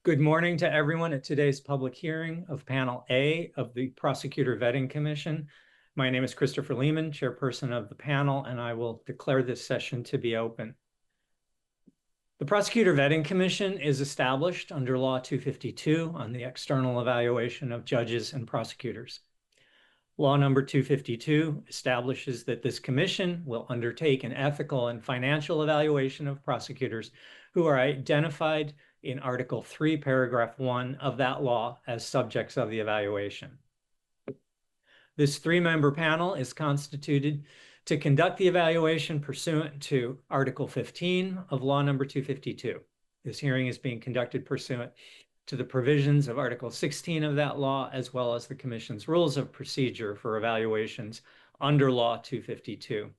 Good morning to everyone at today's public hearing of Panel A of the Prosecutor Vetting Commission. My name is Christopher Lehman, chairperson of the panel, and I will declare this session to be open. The Prosecutor Vetting Commission is established under Law 252 on the external evaluation of judges and prosecutors. Law number 252 establishes that this commission will undertake an ethical and financial evaluation of prosecutors who are identified in Article 3, Paragraph 1 of that law as subjects of the evaluation. This three-member panel is constituted to conduct the evaluation pursuant to Article 15 of Law number 252. This hearing is being conducted pursuant to the provisions of Article 16 of that law, as well as the Commission's rules of procedure for evaluations under Law 252.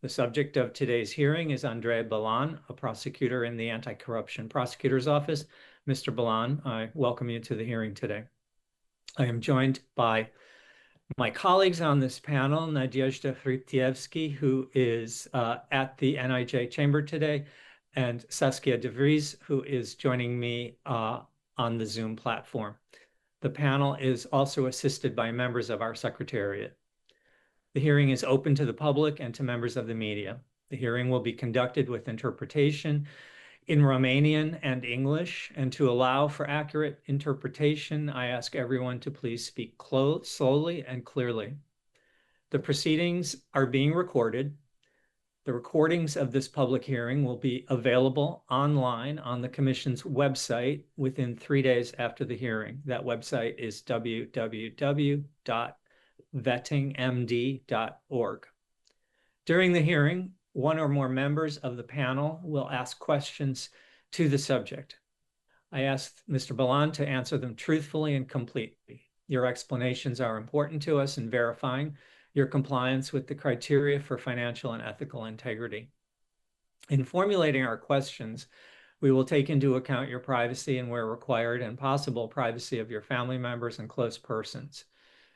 The subject of today's hearing is Andrei Balan, a prosecutor in the Anti-Corruption Prosecutor's Office. Mr. Balan, I welcome you to the hearing today. I am joined by my colleagues on this panel, Nadezhda Fritievsky, who is at the NIJ chamber today, and Saskia de Vries, who is joining me on the Zoom platform. The panel is also assisted by members of our secretariat. The hearing is open to the public and to members of the media. The hearing will be conducted with interpretation in Romanian and English, and to allow for accurate interpretation, I ask everyone to please speak slowly and clearly. The proceedings are being recorded. The recordings of this public hearing will be available online on the Commission's website within 3 days after the hearing. That website is www.vettingmd.org. During the hearing, one or more members of the panel will ask questions to the subject. I asked Mr. Balan to answer them truthfully and completely. Your explanations are important to us in verifying your compliance with the criteria for financial and ethical integrity. In formulating our questions, we will take into account your privacy and, where required and possible, privacy of your family members and close persons.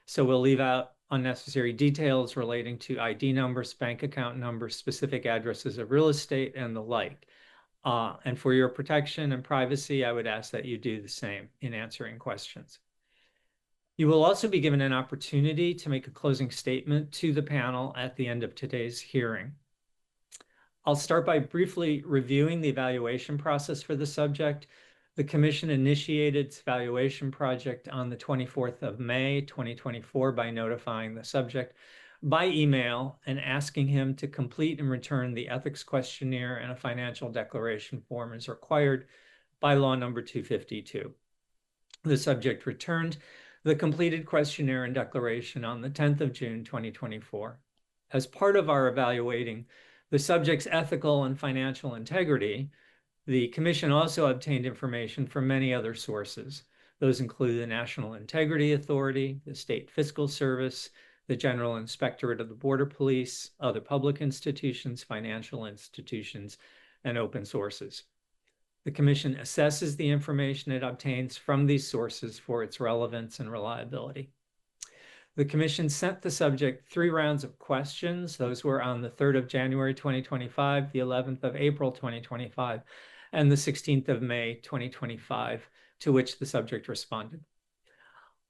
So we'll leave out unnecessary details relating to ID numbers, bank account numbers, specific addresses of real estate, and the like. And for your protection and privacy, I would ask that you do the same in answering questions. You will also be given an opportunity to make a closing statement to the panel at the end of today's hearing. I'll start by briefly reviewing the evaluation process for the subject. The Commission initiated its evaluation project on the 24th of May, 2024, by notifying the subject by email and asking him to complete and return the ethics questionnaire and a financial declaration form as required by Law number 252. The subject returned the completed questionnaire and declaration on the 10th of June, 2024. As part of our evaluating the subject's ethical and financial integrity, the Commission also obtained information from many other sources. Those include the National Integrity Authority, the State Fiscal Service, the General Inspectorate of the Border Police, other public institutions, financial institutions, and open sources. The Commission assesses the information it obtains from these sources for its relevance and reliability. The Commission sent the subject 3 rounds of questions. Those were on the 3rd of January, 2025, the 11th of April, 2025, and the 16th of May, 2025, to which the subject responded.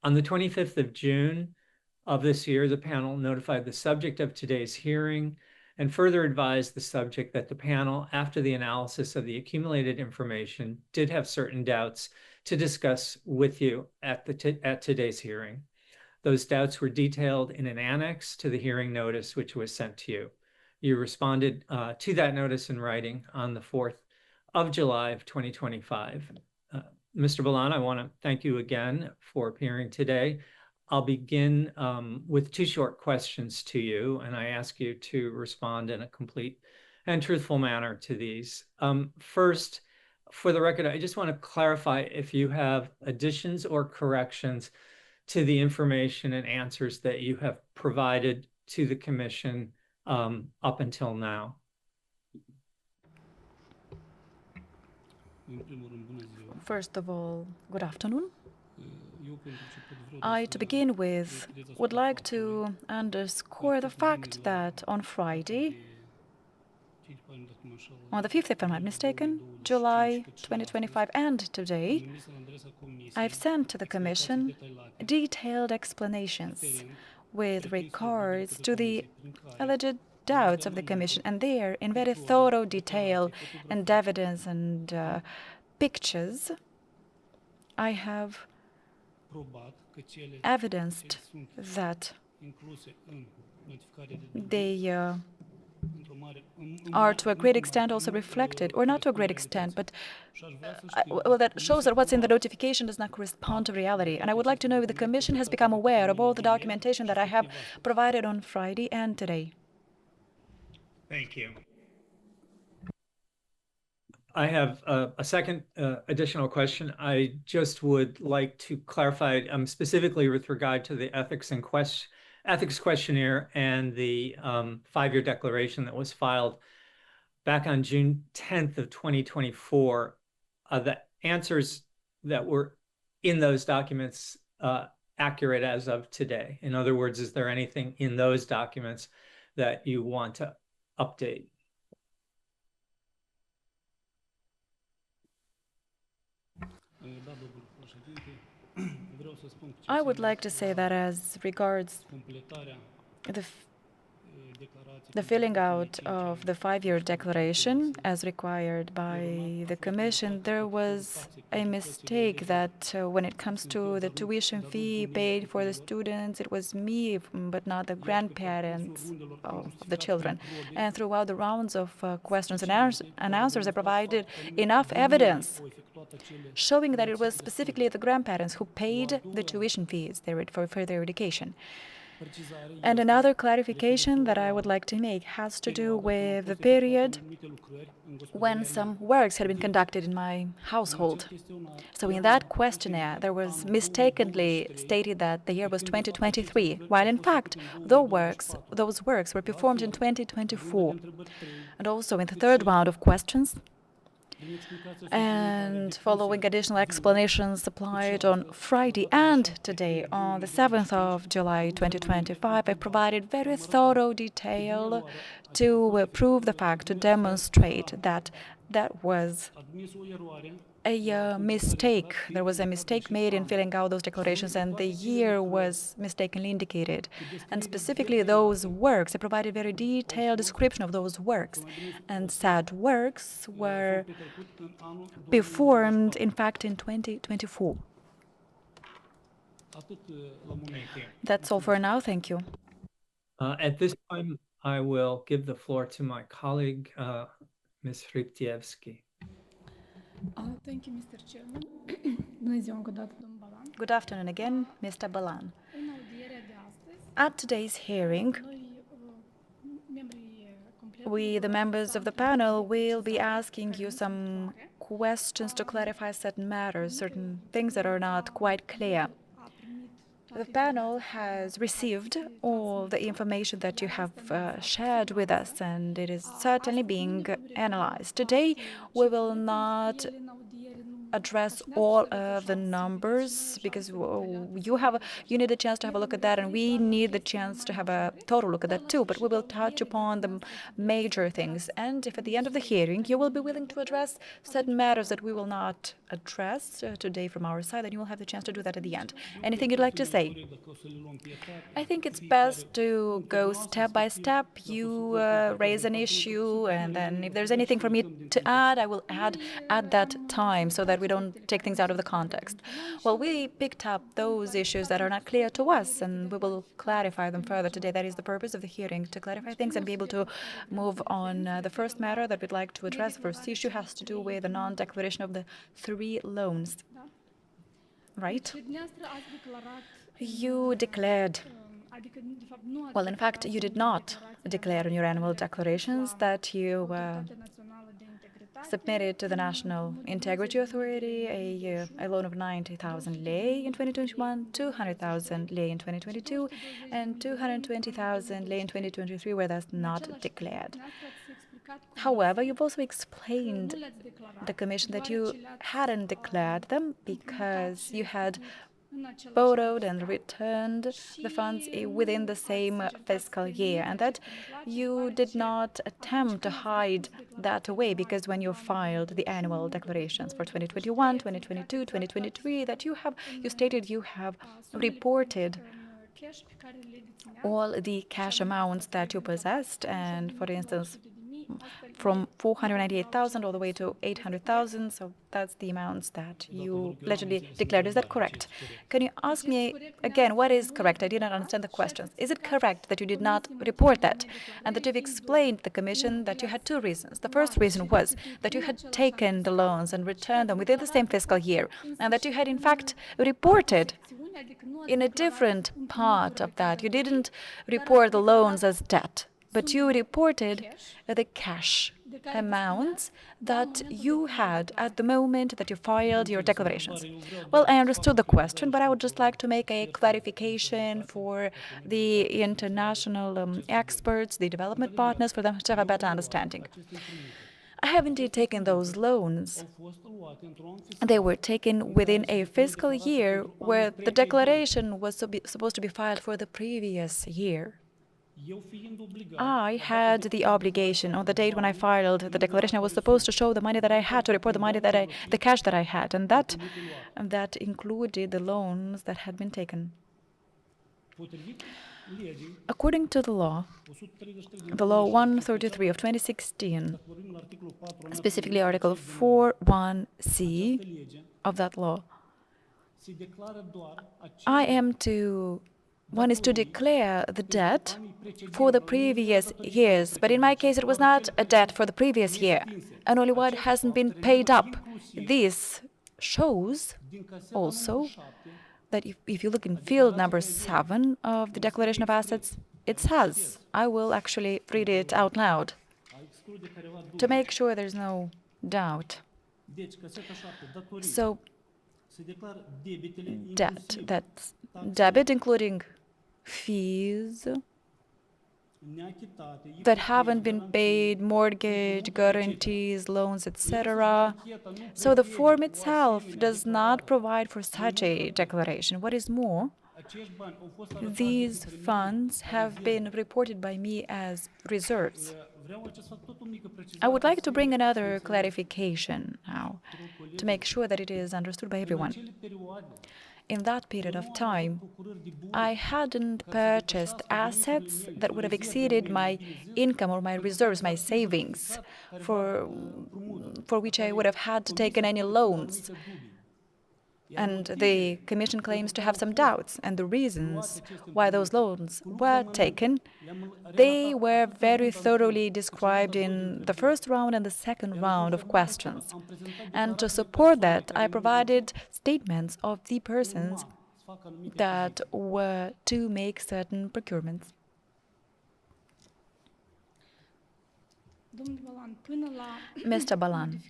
On the 25th of June of this year, the panel notified the subject of today's hearing and further advised the subject that the panel, after the analysis of the accumulated information, did have certain doubts to discuss with you at today's hearing. Those doubts were detailed in an annex to the hearing notice, which was sent to you. You responded to that notice in writing on the 4th of July of 2025. Mr. Balan, I want to thank you again for appearing today. I'll begin with 2 short questions to you, and I ask you to respond in a complete and truthful manner to these. First, for the record, I just want to clarify if you have additions or corrections to the information and answers that you have provided to the Commission up until now. First of all, good afternoon. To begin with, would like to underscore the fact that on Friday, On the 5th, if I'm not mistaken, July 2025, and today, I've sent to the Commission detailed explanations with regards to the alleged doubts of the Commission, and there, in very thorough detail and evidence and pictures, I have evidenced that they are to a great extent also reflected, or not to a great extent, but well, that shows that what's in the notification does not correspond to reality. And I would like to know if the Commission has become aware of all the documentation that I have provided on Friday and today. Thank you. I have a second additional question. I just would like to clarify specifically with regard to the ethics questionnaire and the 5-year declaration that was filed back on June 10th of 2024. The answers that were in those documents accurate as of today? In other words, is there anything in those documents that you want to update? I would like to say that as regards the filling out of the 5-year declaration as required by the Commission, there was a mistake that when it comes to the tuition fee paid for the students, it was me, but not the grandparents of the children. And throughout the rounds of questions and answers, I provided enough evidence showing that it was specifically the grandparents who paid the tuition fees for further education. And another clarification that I would like to make has to do with the period when some works had been conducted in my household. So in that questionnaire, there was mistakenly stated that the year was 2023, while in fact, those works were performed in 2024. And also in the third round of questions, and following additional explanations supplied on Friday and today, on the 7th of July 2025, I provided very thorough detail to prove the fact, to demonstrate that that was a mistake. There was a mistake made in filling out those declarations, and the year was mistakenly indicated. And specifically those works, I provided very detailed description of those works. And said works were performed, in fact, in 2024. That's all for now. Thank you. At this time, I will give the floor to my colleague, Ms. Hryptievsky. Thank you, Mr. Chairman. Good afternoon again, Mr. Balan. At today's hearing, we, the members of the panel, will be asking you some questions to clarify certain matters, certain things that are not quite clear. The panel has received all the information that you have shared with us, and it is certainly being analyzed. Today, we will not address all of the numbers because you need a chance to have a look at that, and we need the chance to have a total look at that too. But we will touch upon the major things, and if at the end of the hearing you will be willing to address certain matters that we will not address today from our side, then you will have the chance to do that at the end. Anything you'd like to say? I think it's best to go step by step. You raise an issue, and then if there's anything for me to add, I will add at that time so that we don't take things out of the context. Well, we picked up those issues that are not clear to us, and we will clarify them further today. That is the purpose of the hearing, to clarify things and be able to move on. The first matter that we'd like to address, the first issue, has to do with the non-declaration of the 3 loans. Right? You declared, well, in fact, you did not declare in your annual declarations that you submitted to the National Integrity Authority a loan of 90,000 lei in 2021, 200,000 lei in 2022, and 220,000 lei in 2023 were thus not declared. However, you've also explained the Commission that you hadn't declared them because you had borrowed and returned the funds within the same fiscal year, and that you did not attempt to hide that away, because when you filed the annual declarations for 2021, 2022, 2023, that you stated you have reported all the cash amounts that you possessed, and for instance, from 498,000 all the way to 800,000. So that's the amounts that you allegedly declared. Is that correct? Can you ask me again what is correct? I didn't understand the questions. Is it correct that you did not report that, and that you've explained to the Commission that you had two reasons? The first reason was that you had taken the loans and returned them within the same fiscal year, and that you had in fact reported in a different part of that. You didn't report the loans as debt, but you reported the cash amounts that you had at the moment that you filed your declarations. Well, I understood the question, but I would just like to make a clarification for the international experts, the development partners, for them to have a better understanding. I have indeed taken those loans. They were taken within a fiscal year where the declaration was supposed to be filed for the previous year. I had the obligation on the date when I filed the declaration. I was supposed to show the money that I had, to report the money the cash that I had, and that included the loans that had been taken. According to the law 133 of 2016, specifically Article 4(1)(c) of that law, one is to declare the debt for the previous years, but in my case it was not a debt for the previous year, and only what hasn't been paid up. This shows also that if you look in field number 7 of the Declaration of Assets, it says, I will actually read it out loud to make sure there's no doubt. So, debt, that's debit including fees that haven't been paid, mortgage, guarantees, loans, etc. So the form itself does not provide for such a declaration. What is more, these funds have been reported by me as reserves. I would like to bring another clarification now to make sure that it is understood by everyone. In that period of time, I hadn't purchased assets that would have exceeded my income or my reserves, my savings, for which I would have had to take any loans. And the Commission claims to have some doubts, and the reasons why those loans were taken, they were very thoroughly described in the first round and the second round of questions. And to support that, I provided statements of the persons that were to make certain procurements. Mr. Balan,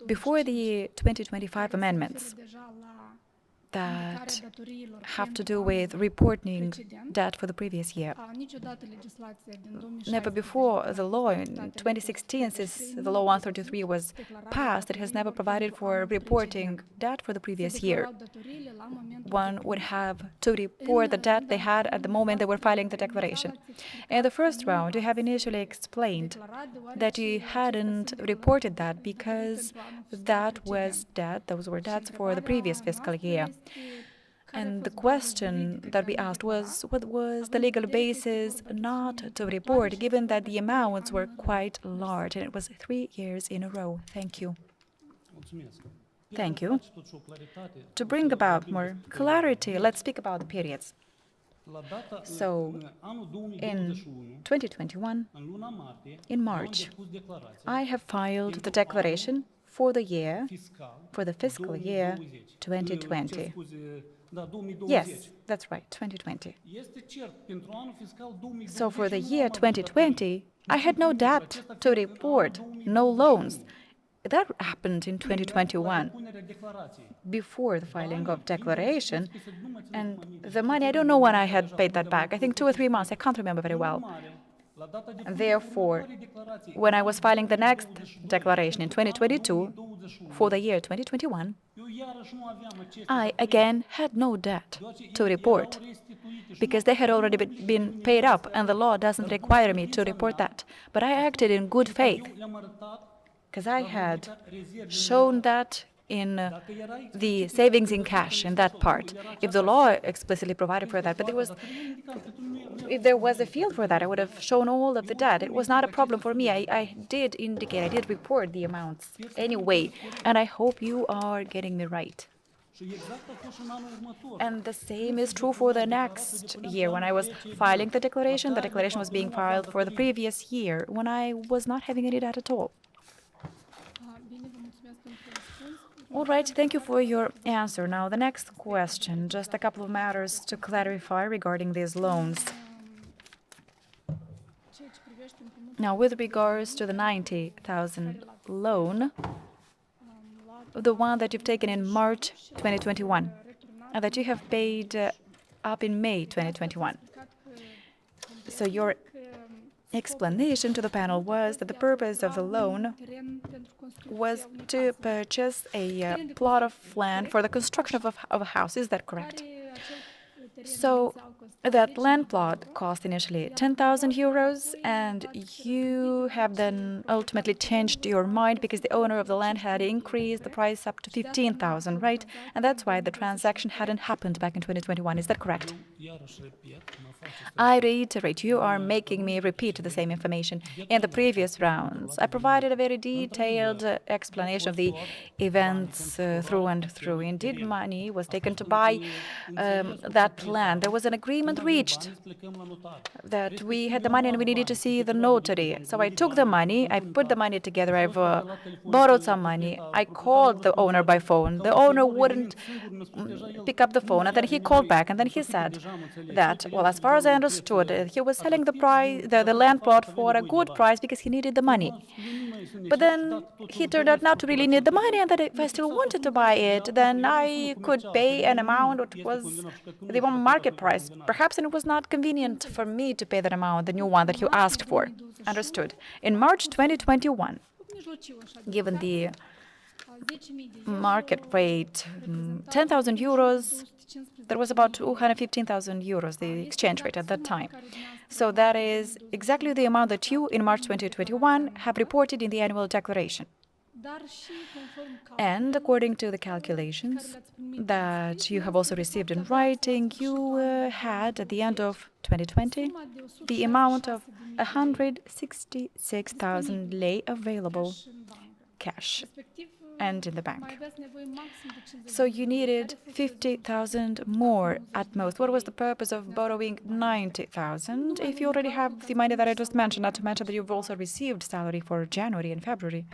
before the 2025 amendments that have to do with reporting debt for the previous year, never before the law in 2016, since the law 133 was passed, it has never provided for reporting debt for the previous year. One would have to report the debt they had at the moment they were filing the declaration. In the first round, you have initially explained that you hadn't reported that because that was debt, those were debts for the previous fiscal year. And the question that we asked was, what was the legal basis not to report, given that the amounts were quite large, and it was 3 years in a row? Thank you. Thank you. To bring about more clarity, let's speak about the periods. So, in 2021, in March, I have filed the declaration for the fiscal year 2020. Yes, that's right, 2020. So for the year 2020, I had no debt to report, no loans. That happened in 2021, before the filing of declaration. And the money, I don't know when I had paid that back. I think 2 or 3 months, I can't remember very well. And therefore, when I was filing the next declaration in 2022, for the year 2021, I again had no debt to report because they had already been paid up and the law doesn't require me to report that. But I acted in good faith because I had shown that in the savings in cash in that part. If the law explicitly provided for that, but if there was a field for that, I would have shown all of the debt. It was not a problem for me. I did indicate, I did report the amounts anyway, and I hope you are getting me right. And the same is true for the next year. When I was filing the declaration was being filed for the previous year when I was not having any debt at all. All right, thank you for your answer. Now, the next question, just a couple of matters to clarify regarding these loans. Now, with regards to the 90,000 loan, the one that you've taken in March 2021, and that you have paid up in May 2021. So your explanation to the panel was that the purpose of the loan was to purchase a plot of land for the construction of a house. Is that correct? So that land plot cost initially 10,000 euros, and you have then ultimately changed your mind because the owner of the land had increased the price up to 15,000, right? And that's why the transaction hadn't happened back in 2021. Is that correct? I reiterate, you are making me repeat the same information. In the previous rounds, I provided a very detailed explanation of the events through and through. Indeed, money was taken to buy that land. There was an agreement reached that we had the money and we needed to see the notary. So I took the money, I put the money together, I've borrowed some money. I called the owner by phone. The owner wouldn't pick up the phone, and then he called back, and then he said that, well, as far as I understood, he was selling the land plot for a good price because he needed the money. But then he turned out not to really need the money, and that if I still wanted to buy it, then I could pay an amount that was the market price, perhaps, and it was not convenient for me to pay that amount, the new one that you asked for. Understood. In March 2021, given the market rate, 10,000 euros, that was about 215,000 euros, the exchange rate at that time. So that is exactly the amount that you, in March 2021, have reported in the annual declaration. And according to the calculations that you have also received in writing, you had, at the end of 2020, the amount of 166,000 lei available cash and in the bank. So you needed 50,000 more at most. What was the purpose of borrowing 90,000 if you already have the money that I just mentioned, not to mention that you've also received salary for January and February?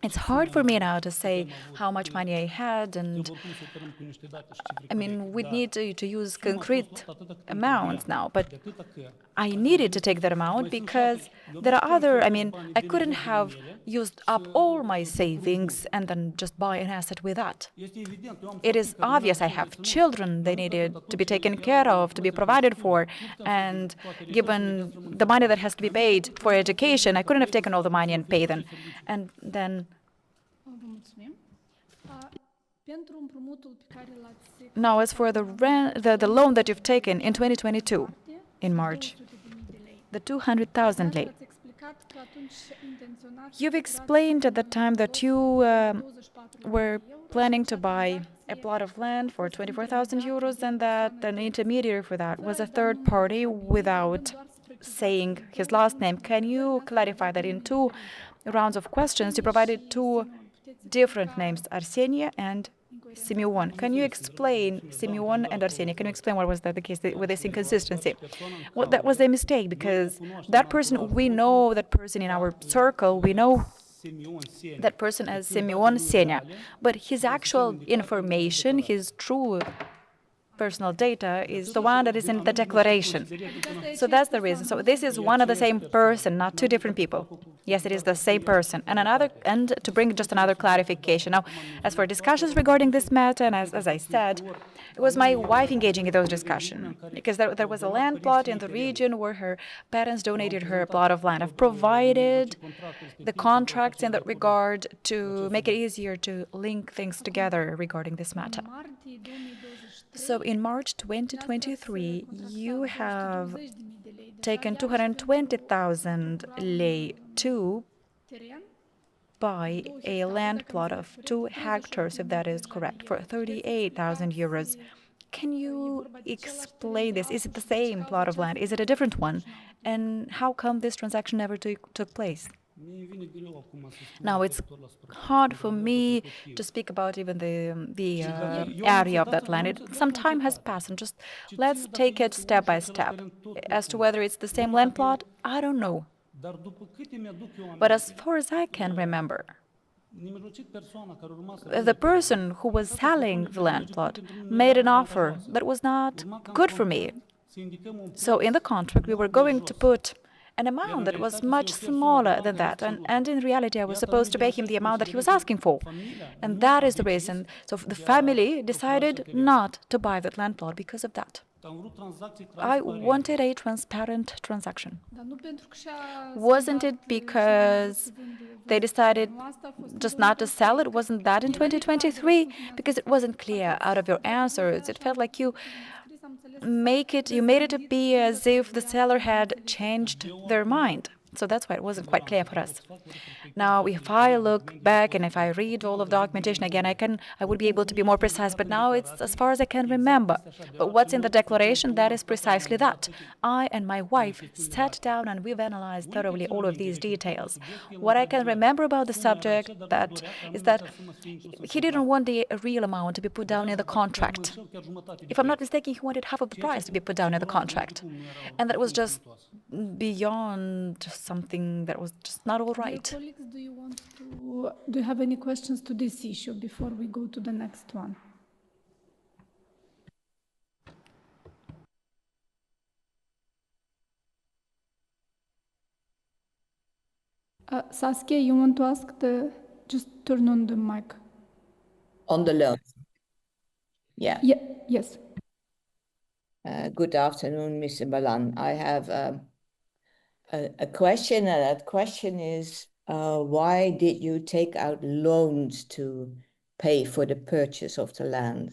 It's hard for me now to say how much money I had, and I mean, we need to use concrete amounts now, but I needed to take that amount because there are other, I mean, I couldn't have used up all my savings and then just buy an asset with that. It is obvious I have children, they needed to be taken care of, to be provided for, and given the money that has to be paid for education, I couldn't have taken all the money and pay them. And then now, as for the loan that you've taken in 2022, in March, the 200,000 lei, you've explained at the time that you were planning to buy a plot of land for 24,000 euros and that an intermediary for that was a third party without saying his last name. Can you clarify that in 2 rounds of questions you provided 2 different names, Arsenia and Simeon? Can you explain Simeon and Arsenia? Can you explain what was the case with this inconsistency? Well, that was a mistake because that person, we know that person in our circle, we know that person as Simeon Senya, but his actual information, his true personal data is the one that is in the declaration. So that's the reason. So this is one and the same person, not 2 different people. Yes, it is the same person. And to bring just another clarification. Now, as for discussions regarding this matter, and as I said, it was my wife engaging in those discussions because there was a land plot in the region where her parents donated her a plot of land. I've provided the contracts in that regard to make it easier to link things together regarding this matter. So in March 2023, you have taken 220,000 lei to buy a land plot of 2 hectares, if that is correct, for 38,000 euros. Can you explain this? Is it the same plot of land? Is it a different one? And how come this transaction never took place? Now, it's hard for me to speak about even the area of that land. Some time has passed, and just let's take it step by step. As to whether it's the same land plot, I don't know. But as far as I can remember, the person who was selling the land plot made an offer that was not good for me. So in the contract, we were going to put an amount that was much smaller than that. And in reality, I was supposed to pay him the amount that he was asking for. And that is the reason. So the family decided not to buy that land plot because of that. I wanted a transparent transaction. Wasn't it because they decided just not to sell it? Wasn't that in 2023? Because it wasn't clear out of your answers. It felt like you made it to be as if the seller had changed their mind. So that's why it wasn't quite clear for us. Now, if I look back and if I read all of the documentation again, I would be able to be more precise, but now it's as far as I can remember. But what's in the declaration, that is precisely that. I and my wife sat down and we've analyzed thoroughly all of these details. What I can remember about the subject is that he didn't want the real amount to be put down in the contract. If I'm not mistaken, he wanted half of the price to be put down in the contract. And that was just beyond something that was just not all right. Dear colleagues, do you have any questions to this issue before we go to the next one? Saskia, you want to ask just turn on the mic. On the loan. Yeah. Yes. Good afternoon, Mr. Balan. I have a question, and that question is, why did you take out loans to pay for the purchase of the land?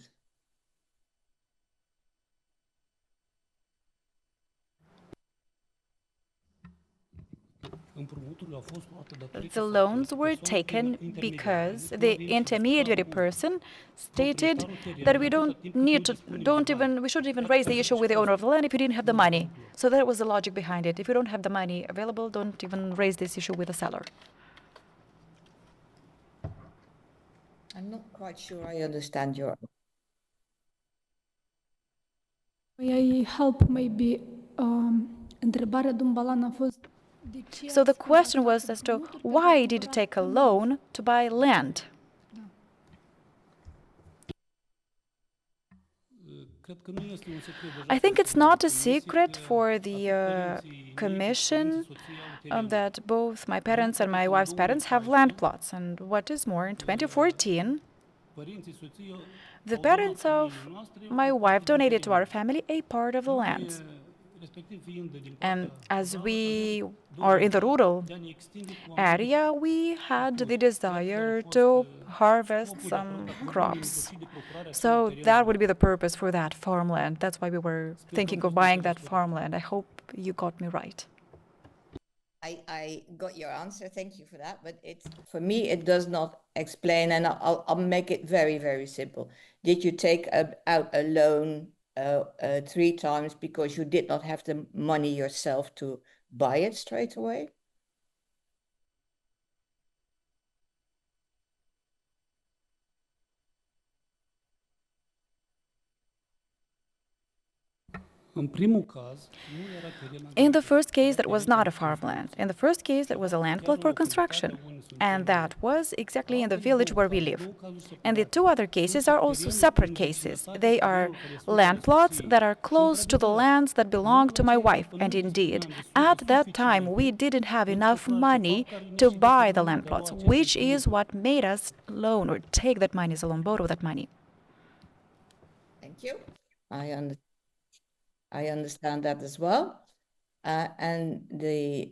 The loans were taken because the intermediary person stated that we shouldn't even raise the issue with the owner of the land if you didn't have the money. So that was the logic behind it. If you don't have the money available, don't even raise this issue with the seller. I'm not quite sure I understand your... May I help maybe? Întrebarea domnului Balan a fost... So the question was as to why did you take a loan to buy land? I think it's not a secret for the Commission that both my parents and my wife's parents have land plots. And what is more, in 2014, the parents of my wife donated to our family a part of the land. And as we are in the rural area, we had the desire to harvest some crops. So that would be the purpose for that farmland. That's why we were thinking of buying that farmland. I hope you got me right. I got your answer. Thank you for that. But for me, it does not explain, and I'll make it very, very simple. Did you take out a loan 3 times because you did not have the money yourself to buy it straight away? In the first case, that was not a farmland. In the first case, that was a land plot for construction. And that was exactly in the village where we live. And the two other cases are also separate cases. They are land plots that are close to the lands that belong to my wife. And indeed, at that time, we didn't have enough money to buy the land plots, which is what made us loan or take that money as a loan, borrow that money. Thank you. I understand that as well. And the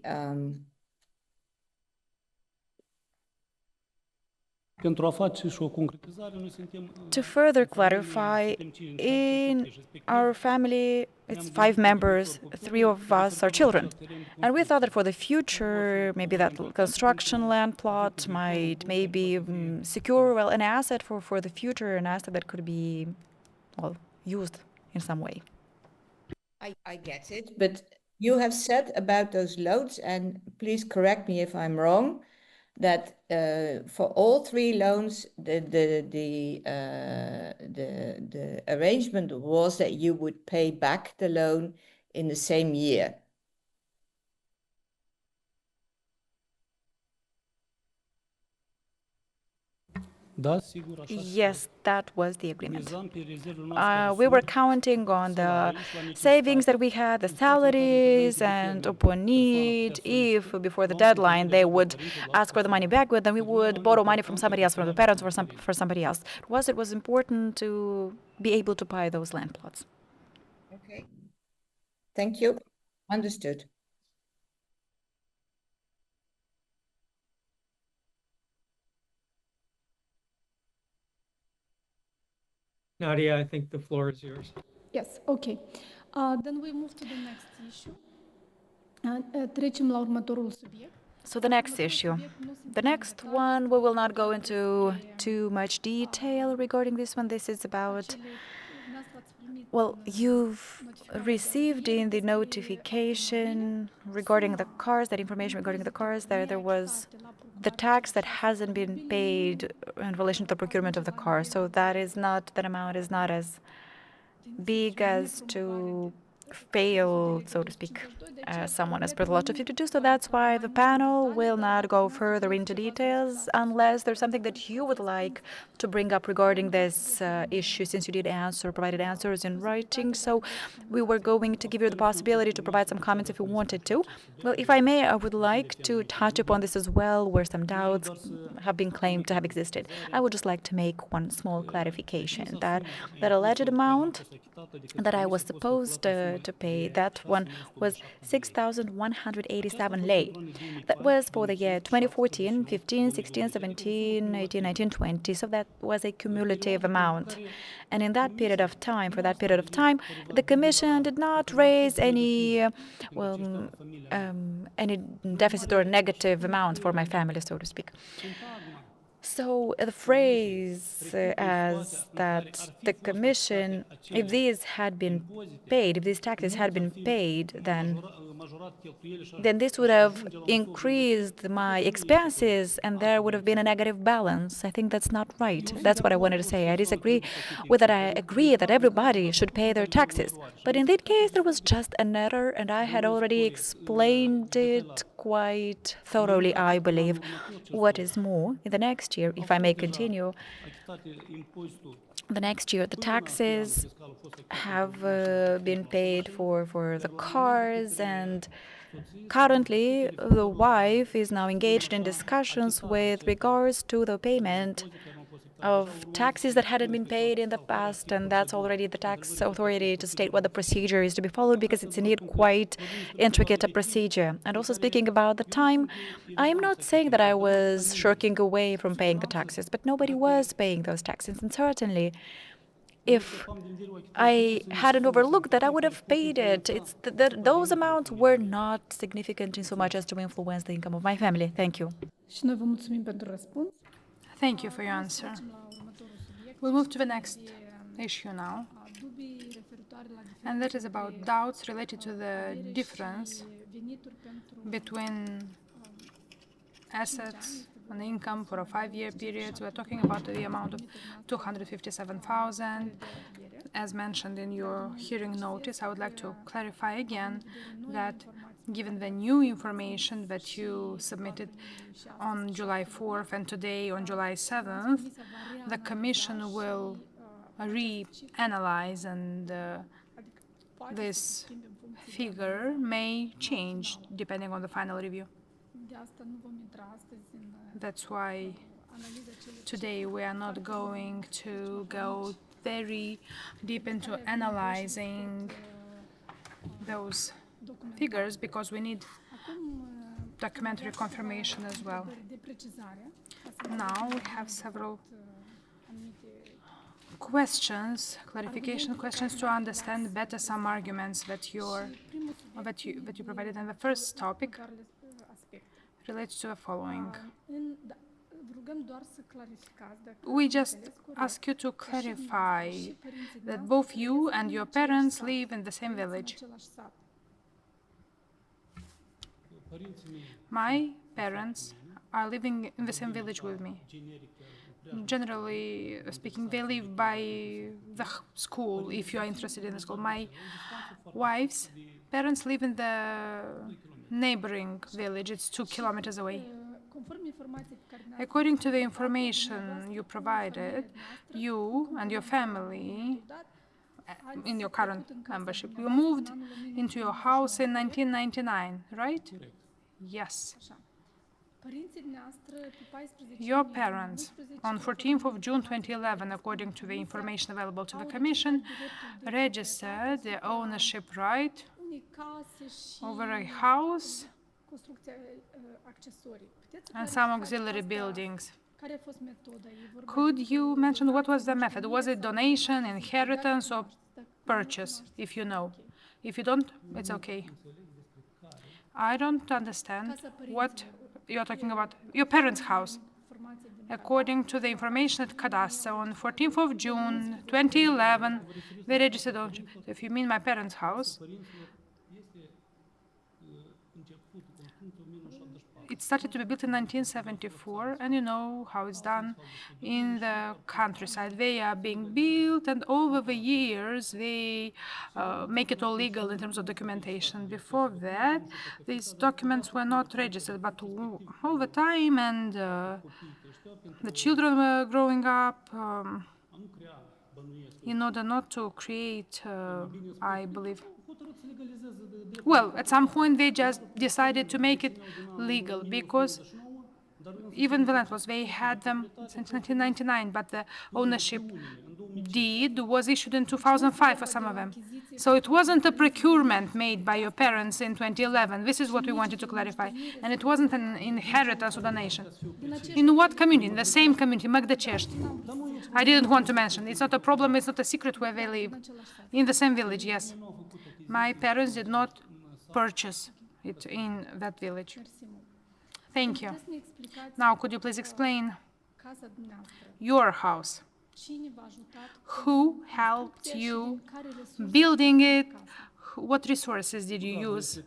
to further clarify, in our family, it's 5 members, 3 of us are children. And we thought that for the future, maybe that construction land plot might maybe secure, well, an asset for the future, an asset that could be, well, used in some way. I get it, but you have said about those loans, and please correct me if I'm wrong, that for all 3 loans, the arrangement was that you would pay back the loan in the same year. Yes, that was the agreement. We were counting on the savings that we had, the salaries, and upon need, if before the deadline they would ask for the money back, then we would borrow money from somebody else, from the parents, or for somebody else. It was important to be able to buy those land plots. Okay. Thank you. Understood. Nadia, I think the floor is yours. Yes, okay. Then we move to the next issue. Trecem la următorul subiect. So the next issue. The next one, we will not go into too much detail regarding this one. This is about, well, you've received in the notification regarding the cars, that information regarding the cars, there was the tax that hasn't been paid in relation to the procurement of the car. So that amount is not as big as to fail, so to speak, someone as per the law 252. So that's why the panel will not go further into details unless there's something that you would like to bring up regarding this issue, since you did provided answers in writing. So we were going to give you the possibility to provide some comments if you wanted to. Well, if I may, I would like to touch upon this as well, where some doubts have been claimed to have existed. I would just like to make one small clarification that alleged amount that I was supposed to pay, that one was 6,187 lei. That was for the year 2014, 15, 16, 17, 18, 19, 20. So that was a cumulative amount. And in that period of time, the Commission did not raise any, any deficit or negative amounts for my family, so to speak. So the phrase as that the Commission, if these had been paid, if these taxes had been paid, then this would have increased my expenses and there would have been a negative balance. I think that's not right. That's what I wanted to say. I disagree with that. I agree that everybody should pay their taxes. But in that case, there was just an error, and I had already explained it quite thoroughly, I believe. What is more, in the next year, if I may continue, the next year, the taxes have been paid for the cars, and currently the wife is now engaged in discussions with regards to the payment of taxes that hadn't been paid in the past, and that's already the tax authority to state what the procedure is to be followed, because it's indeed quite intricate a procedure. And also speaking about the time, I am not saying that I was shirking away from paying the taxes, but nobody was paying those taxes, and certainly if I hadn't overlooked that, I would have paid it. It's those amounts were not significant in so much as to influence the income of my family. Thank you. Și noi vă mulțumim pentru răspuns. Thank you for your answer. We'll move to the next issue now, and that is about doubts related to the difference between assets and income for a 5-year period. We're talking about the amount of 257,000. as mentioned in your hearing notice, I would like to clarify again that given the new information that you submitted on July 4th and today on July 7th, the Commission will reanalyze and this figure may change depending on the final review. That's why today we are not going to go very deep into analyzing those figures because we need documentary confirmation as well. Now we have several questions, clarification questions to understand better some arguments that you provided. And the first topic relates to the following. We just ask you to clarify that both you and your parents live in the same village. My parents are living in the same village with me. Generally speaking, they live by the school, if you are interested in the school. My wife's parents live in the neighboring village. It's 2 kilometers away. According to the information you provided, you and your family, in your current membership, you moved into your house in 1999, right? Yes. Your parents, on 14th of June 2011, according to the information available to the Commission, registered the ownership right over a house and some auxiliary buildings. Could you mention what was the method? Was it donation, inheritance, or purchase, if you know? If you don't, it's okay. I don't understand what you're talking about. Your parents' house. According to the information at Cadastre, on 14th of June 2011, they registered ownership. If you mean my parents' house, it started to be built in 1974, and you know how it's done in the countryside. They are being built, and over the years, they make it all legal in terms of documentation. Before that, these documents were not registered, but all the time, and the children were growing up. In order not to create, I believe, well, at some point they just decided to make it legal because even the landlords, they had them since 1999, but the ownership deed was issued in 2005 for some of them. So it wasn't a procurement made by your parents in 2011. This is what we wanted to clarify. And it wasn't an inheritance or donation. In what community? In the same community, Magdachesht. I didn't want to mention. It's not a problem, it's not a secret where they live. In the same village, yes. My parents did not purchase it in that village. Thank you. Now, could you please explain your house? Who helped you building it? What resources did you use?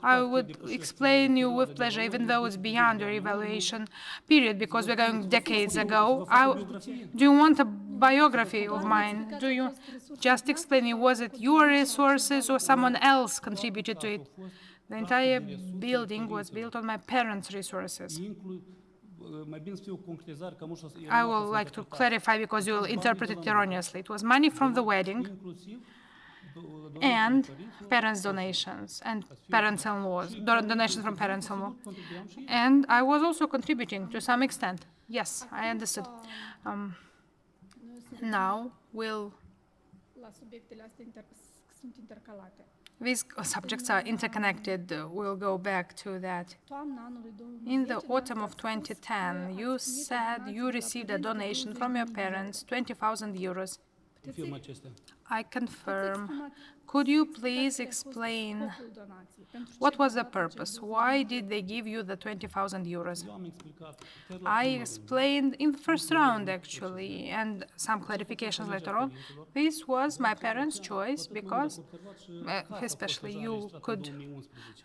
I would explain you with pleasure, even though it's beyond your evaluation period, because we're going decades ago. Do you want a biography of mine? Do you just explain me, was it your resources or someone else contributed to it? The entire building was built on my parents' resources. I would like to clarify because you will interpret it erroneously. It was money from the wedding and parents' donations and parents-in-laws, donations from parents-in-law. And I was also contributing to some extent. Yes, I understood. Now we'll... These subjects are interconnected. We'll go back to that. In the autumn of 2010, you said you received a donation from your parents, 20,000 euros. I confirm Could you please explain what was the purpose? Why did they give you the 20,000 euros? I explained in the first round, actually, and some clarifications later on. This was my parents' choice because, especially you could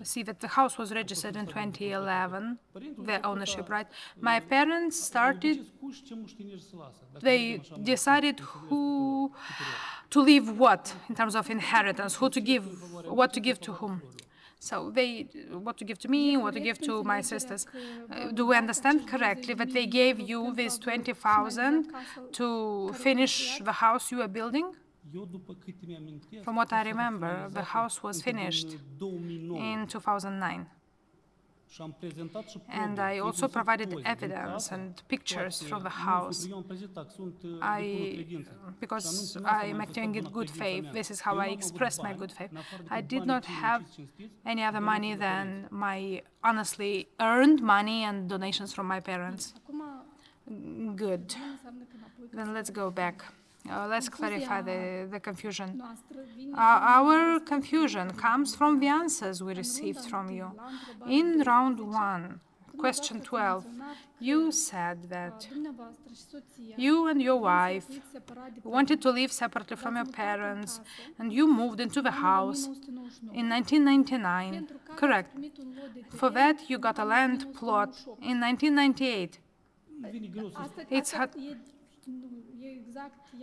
see that the house was registered in 2011, the ownership right. My parents started, they decided who to leave what in terms of inheritance, who to give, what to give to whom. So they, what to give to me, what to give to my sisters. Do we understand correctly that they gave you this 20,000 to finish the house you are building? From what I remember, the house was finished in 2009. And I also provided evidence and pictures from the house. Because I'm acting in good faith, this is how I express my good faith. I did not have any other money than my honestly earned money and donations from my parents. Good. Then let's go back. Let's clarify the confusion. Our confusion comes from the answers we received from you. In round 1, question 12, you said that you and your wife wanted to live separately from your parents, and you moved into the house in 1999. Correct. For that, you got a land plot in 1998. It's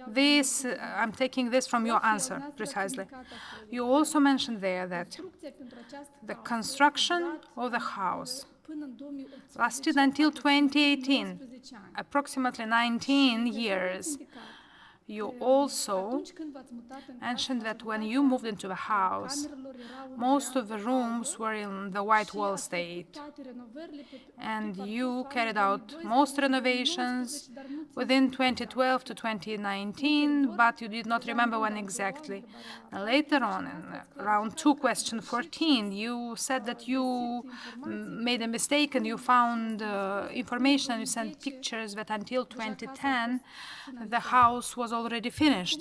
this, I'm taking this from your answer, precisely. You also mentioned there that the construction of the house lasted until 2018, approximately 19 years. You also mentioned that when you moved into the house, most of the rooms were in the white wall state, and you carried out most renovations within 2012 to 2019, but you did not remember when exactly. Later on, in round 2, question 14, you said that you made a mistake and you found information and you sent pictures that until 2010 the house was already finished.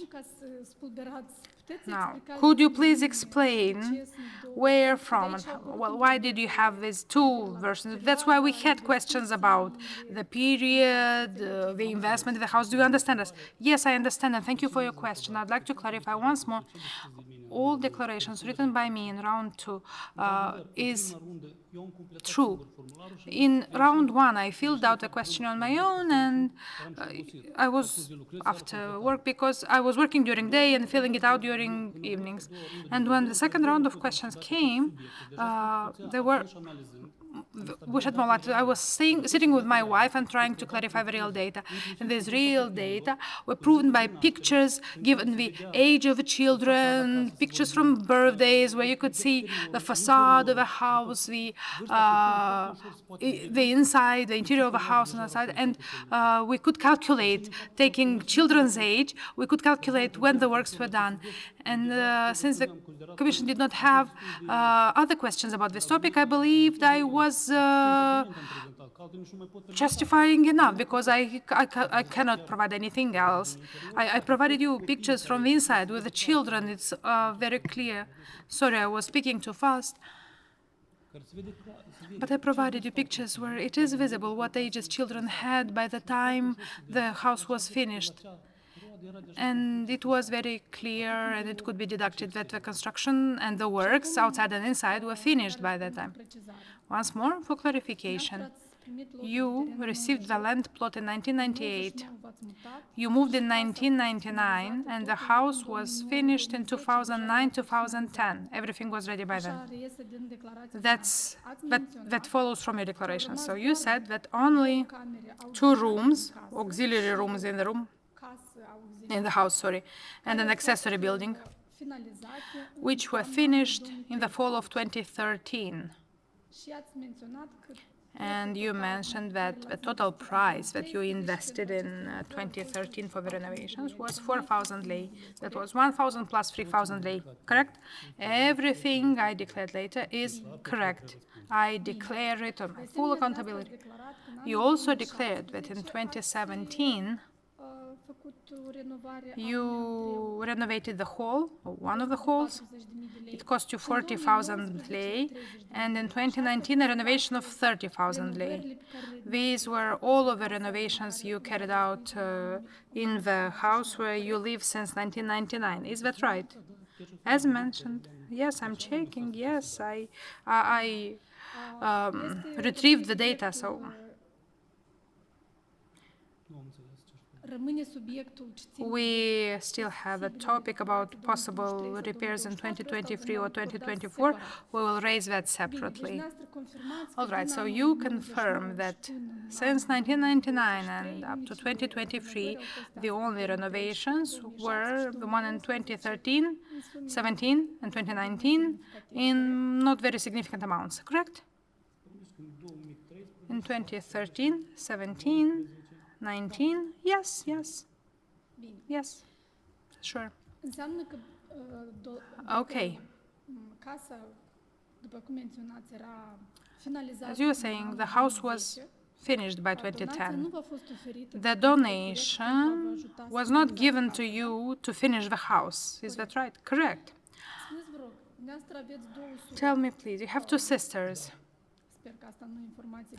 Now, could you please explain where from and well, why did you have these two versions? That's why we had questions about the period, the investment in the house. Do you understand us? Yes, I understand, and thank you for your question. I'd like to clarify once more. All declarations written by me in round 2 is true. In round 1, I filled out a question on my own, and I was after work because I was working during day and filling it out during evenings. And when the second round of questions came, there were we shed more light. I was sitting with my wife and trying to clarify the real data. And these real data were proven by pictures, given the age of the children, pictures from birthdays, where you could see the facade of a house, the inside, the interior of a house on the side. And we could calculate, taking children's age, we could calculate when the works were done. And since the Commission did not have other questions about this topic, I believed I was justifying enough, because I cannot provide anything else. I provided you pictures from the inside with the children. It's very clear. Sorry, I was speaking too fast. But I provided you pictures where it is visible what ages children had by the time the house was finished. And it was very clear, and it could be deducted that the construction and the works outside and inside were finished by that time. Once more, for clarification, you received the land plot in 1998. You moved in 1999, and the house was finished in 2009-2010. Everything was ready by then. That follows from your declaration. So you said that only 2 rooms, auxiliary rooms in the house, and an accessory building, which were finished in the fall of 2013. And you mentioned that the total price that you invested in 2013 for the renovations was 4,000 lei. That was 1,000 plus 3,000 lei, correct? Everything I declared later is correct. I declare it on my full accountability. You also declared that in 2017, You renovated the hall, or one of the halls. It cost you 40,000 lei, and in 2019 a renovation of 30,000 lei. These were all of the renovations you carried out in the house where you live since 1999. Is that right? As mentioned, yes, I'm checking. Yes, I retrieved the data, so we still have a topic about possible repairs in 2023 or 2024. We will raise that separately. All right, so you confirm that since 1999 and up to 2023, the only renovations were the one in 2013, 17, and 2019 in not very significant amounts, correct? In 2013, 17, 19, yes, sure. Okay. As you were saying, the house was finished by 2010. The donation was not given to you to finish the house, is that right? Correct. Tell me, please, you have two sisters.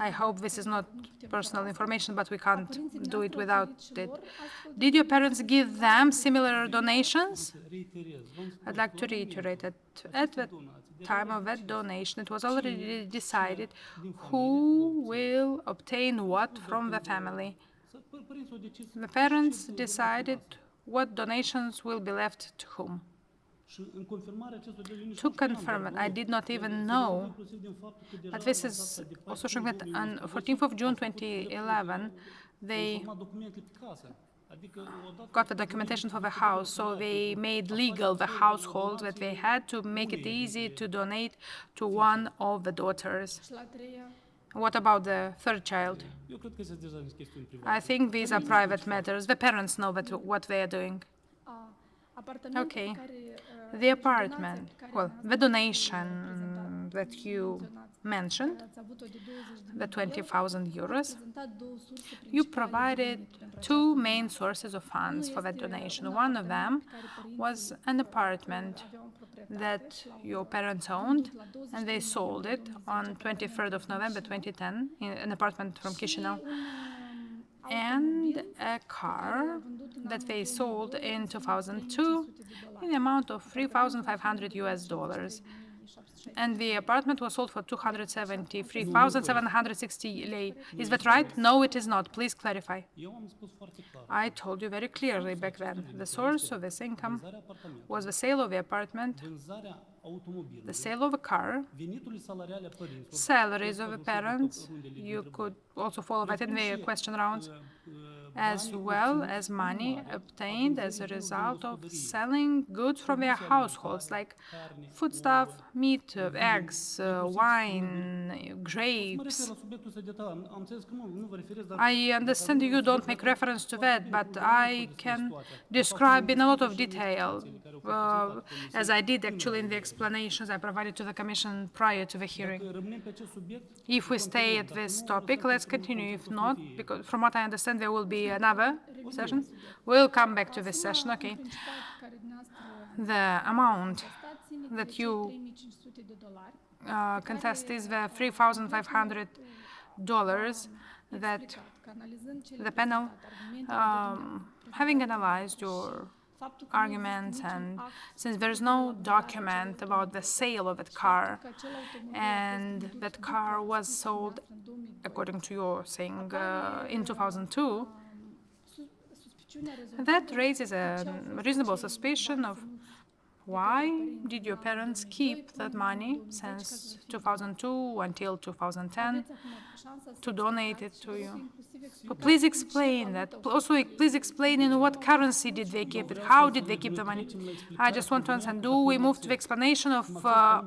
I hope this is not personal information, but we can't do it without it. Did your parents give them similar donations? I'd like to reiterate that at the time of that donation, it was already decided who will obtain what from the family. The parents decided what donations will be left to whom. To confirm it, I did not even know, but this is also showing that on 14th of June 2011, they got the documentation for the house, so they made legal the household that they had to make it easy to donate to one of the daughters. What about the third child? I think these are private matters. The parents know what they are doing. Okay. The apartment, well, the donation that you mentioned, the 20,000 euros, you provided two main sources of funds for that donation. One of them was an apartment that your parents owned, and they sold it on 23rd of November 2010, in an apartment from Chisinau, and a car that they sold in 2002 in the amount of $3,500. And the apartment was sold for 273,760 lei. Is that right? No, it is not. Please clarify. I told you very clearly back then. The source of this income was the sale of the apartment, the sale of a car, salaries of the parents. You could also follow that in the question rounds, as well as money obtained as a result of selling goods from their households, like foodstuff, meat, eggs, wine, grapes. I understand you don't make reference to that, but I can describe in a lot of detail, as I did actually in the explanations I provided to the Commission prior to the hearing. If we stay at this topic, let's continue. If not, because from what I understand, there will be another session. We'll come back to this session, okay. The amount that you contest is the $3,500 that the panel, having analyzed your arguments, and since there is no document about the sale of that car, and that car was sold, according to your saying, in 2002, that raises a reasonable suspicion of why did your parents keep that money since 2002 until 2010 to donate it to you? But please explain that. Also, please explain in what currency did they keep it? How did they keep the money? I just want to understand. Do we move to the explanation of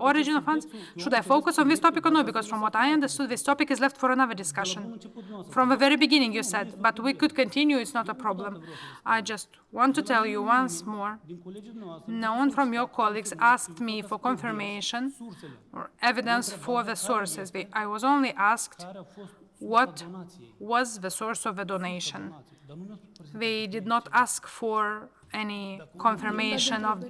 origin of funds? Should I focus on this topic or no? Because from what I understood, this topic is left for another discussion. From the very beginning, you said, but we could continue. It's not a problem. I just want to tell you once more, no one from your colleagues asked me for confirmation or evidence for the sources. I was only asked what was the source of the donation. They did not ask for any confirmation of.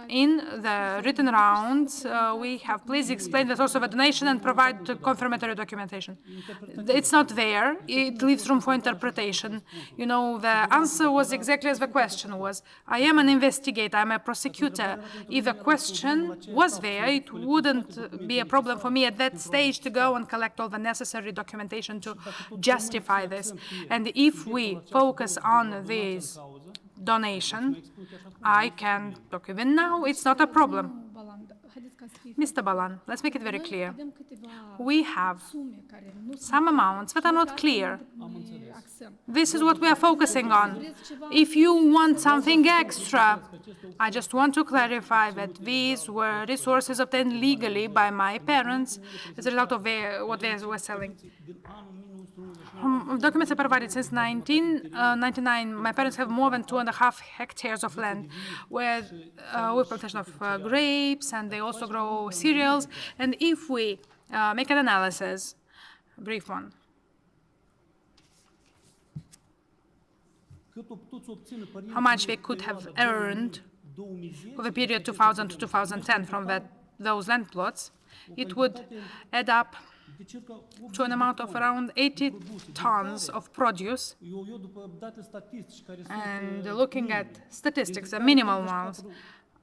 In the written rounds, we have please explain the source of a donation and provide confirmatory documentation. It's not there. It leaves room for interpretation. You know, the answer was exactly as the question was. I am an investigator. I'm a prosecutor. If a question was there, it wouldn't be a problem for me at that stage to go and collect all the necessary documentation to justify this. And if we focus on this donation, I can talk even now, it's not a problem. Mr. Balan, let's make it very clear. We have some amounts that are not clear. This is what we are focusing on. If you want something extra, I just want to clarify that these were resources obtained legally by my parents as a result of what they were selling. Documents are provided since 1999. My parents have more than 2.5 hectares of land with plantation of grapes, and they also grow cereals. And if we make an analysis, a brief one, how much they could have earned for the period 2000 to 2010 from those land plots, it would add up to an amount of around 80 tons of produce. And looking at statistics, the minimal ones,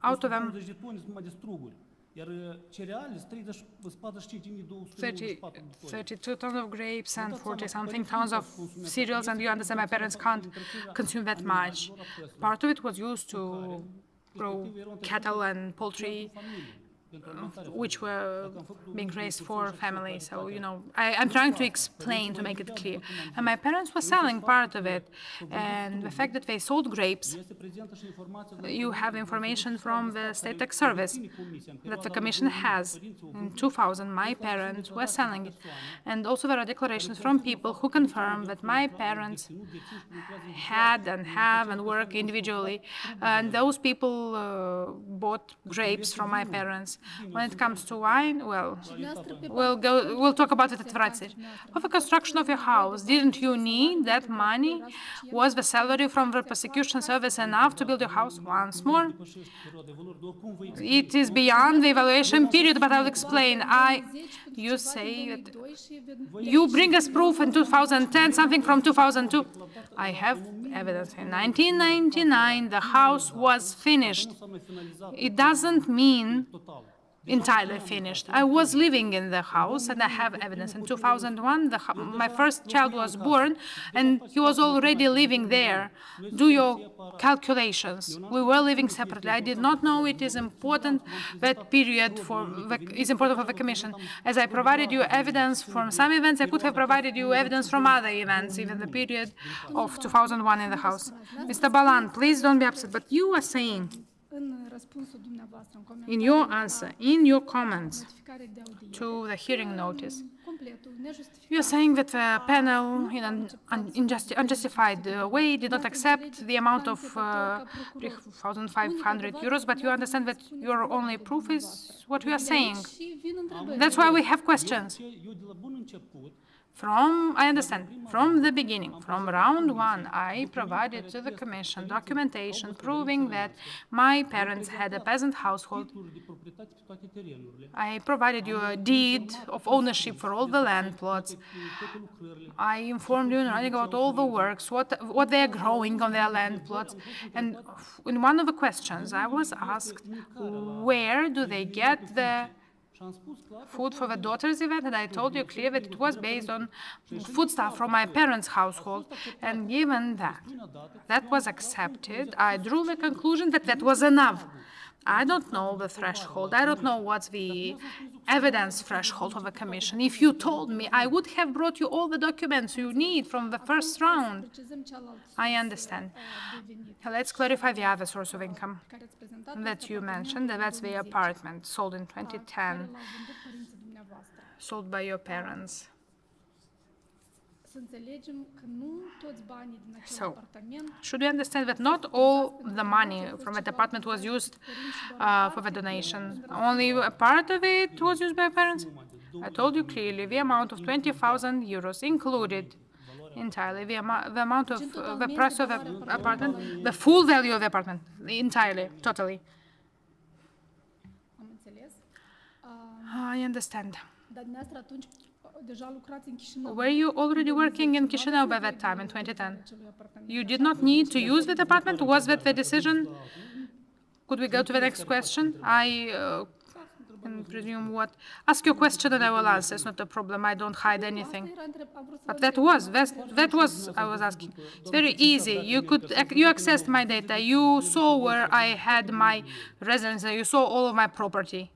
out of them, 32 tons of grapes and 40-something tons of cereals, and you understand my parents can't consume that much. Part of it was used to grow cattle and poultry, which were being raised for family. So, you know, I'm trying to explain to make it clear. And my parents were selling part of it. And the fact that they sold grapes, you have information from the State Tax Service that the Commission has. In 2000, my parents were selling it. And also there are declarations from people who confirm that my parents had and have and work individually. And those people bought grapes from my parents. When it comes to wine, well, we'll talk about it at the right stage. For the construction of your house, didn't you need that money? Was the salary from the prosecution service enough to build your house? Once more, it is beyond the evaluation period, but I'll explain. You say that you bring us proof in 2010, something from 2002. I have evidence. In 1999, the house was finished. It doesn't mean entirely finished. I was living in the house, and I have evidence. In 2001, my first child was born, and he was already living there. Do your calculations. We were living separately. I did not know it is important. That period is important for the Commission. As I provided you evidence from some events, I could have provided you evidence from other events, even the period of 2001 in the house. Mr. Balan, please don't be upset, but you are saying in your answer, in your comments to the hearing notice, you are saying that the panel, in an unjustified way, did not accept the amount of 3,500 euros, but you understand that your only proof is what we are saying. That's why we have questions. I understand, from the beginning, from round one, I provided to the Commission documentation proving that my parents had a peasant household. I provided you a deed of ownership for all the land plots. I informed you in writing about all the works, what they are growing on their land plots. And in one of the questions, I was asked, where do they get the food for the daughter's event, and I told you clearly that it was based on foodstuff from my parents' household. And given that that was accepted, I drew the conclusion that that was enough. I don't know the threshold. I don't know what's the evidence threshold of the Commission. If you told me, I would have brought you all the documents you need from the first round. I understand. Let's clarify the other source of income that you mentioned. That's the apartment sold in 2010, sold by your parents. So, should we understand that not all the money from that apartment was used for the donation? Only a part of it was used by parents? I told you clearly the amount of 20,000 euros included entirely. The amount of the price of the apartment, the full value of the apartment, entirely, totally. Am înțeles. I understand. Dar dumneavoastră atunci deja lucrați în Chișinău. Were you already working in Chișinău by that time, in 2010? You did not need to use that apartment? Was that the decision? Could we go to the next question? I can presume what... Ask your question and I will answer. It's not a problem. I don't hide anything. But that was I was asking. It's very easy. You accessed my data. You saw where I had my residence. You saw all of my property.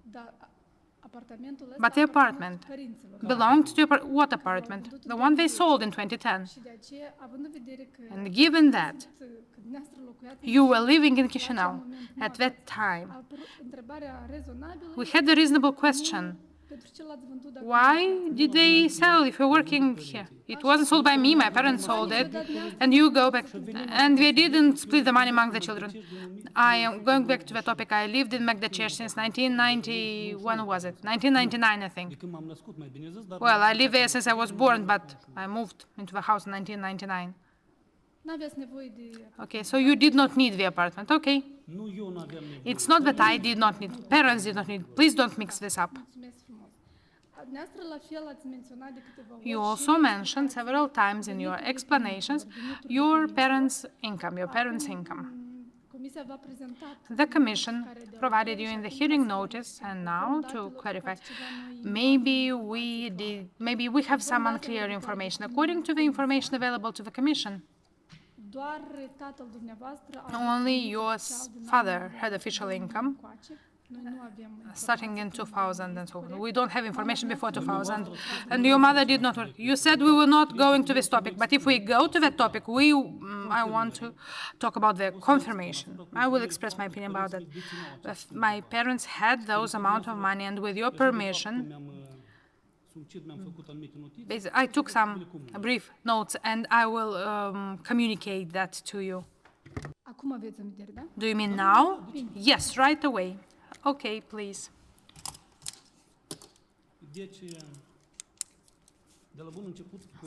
But the apartment belonged to what apartment? The one they sold in 2010. And given that you were living in Chișinău at that time, we had a reasonable question. Why did they sell if you're working here? It wasn't sold by me, my parents sold it, and you go back, and we didn't split the money among the children. I am going back to the topic. I lived in Megdecești since 1990, when was it? 1999, I think. Well, I lived there since I was born, but I moved into the house in 1999. Okay, so you did not need the apartment, okay. It's not that I did not need, parents did not need. Please don't mix this up. You also mentioned several times in your explanations your parents' income, The Commission provided you in the hearing notice, and now to clarify, maybe we have some unclear information. According to the information available to the Commission, only your father had official income starting in 2000 and so on. We don't have information before 2000. And your mother did not work. You said we were not going to this topic, but if we go to that topic, I want to talk about the confirmation. I will express my opinion about that. My parents had those amount of money, and with your permission, I took some brief notes, and I will communicate that to you. Do you mean now? Yes, right away. Okay, please.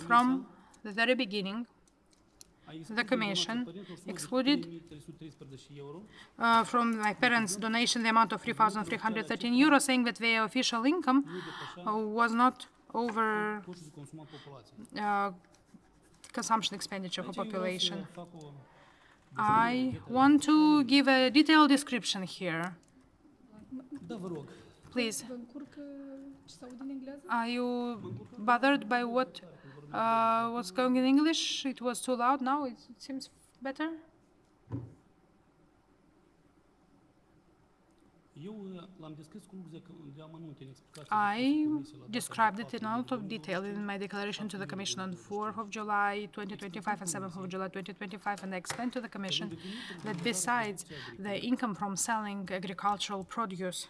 From the very beginning, the Commission excluded from my parents' donation the amount of 3,313 euros, saying that their official income was not over consumption expenditure for population. I want to give a detailed description here. Please. Are you bothered by what was going in English? It was too loud. Now it seems better. I described it in a lot of detail in my declaration to the Commission on 4th of July 2025 and 7th of July 2025, and I explained to the Commission that besides the income from selling agricultural produce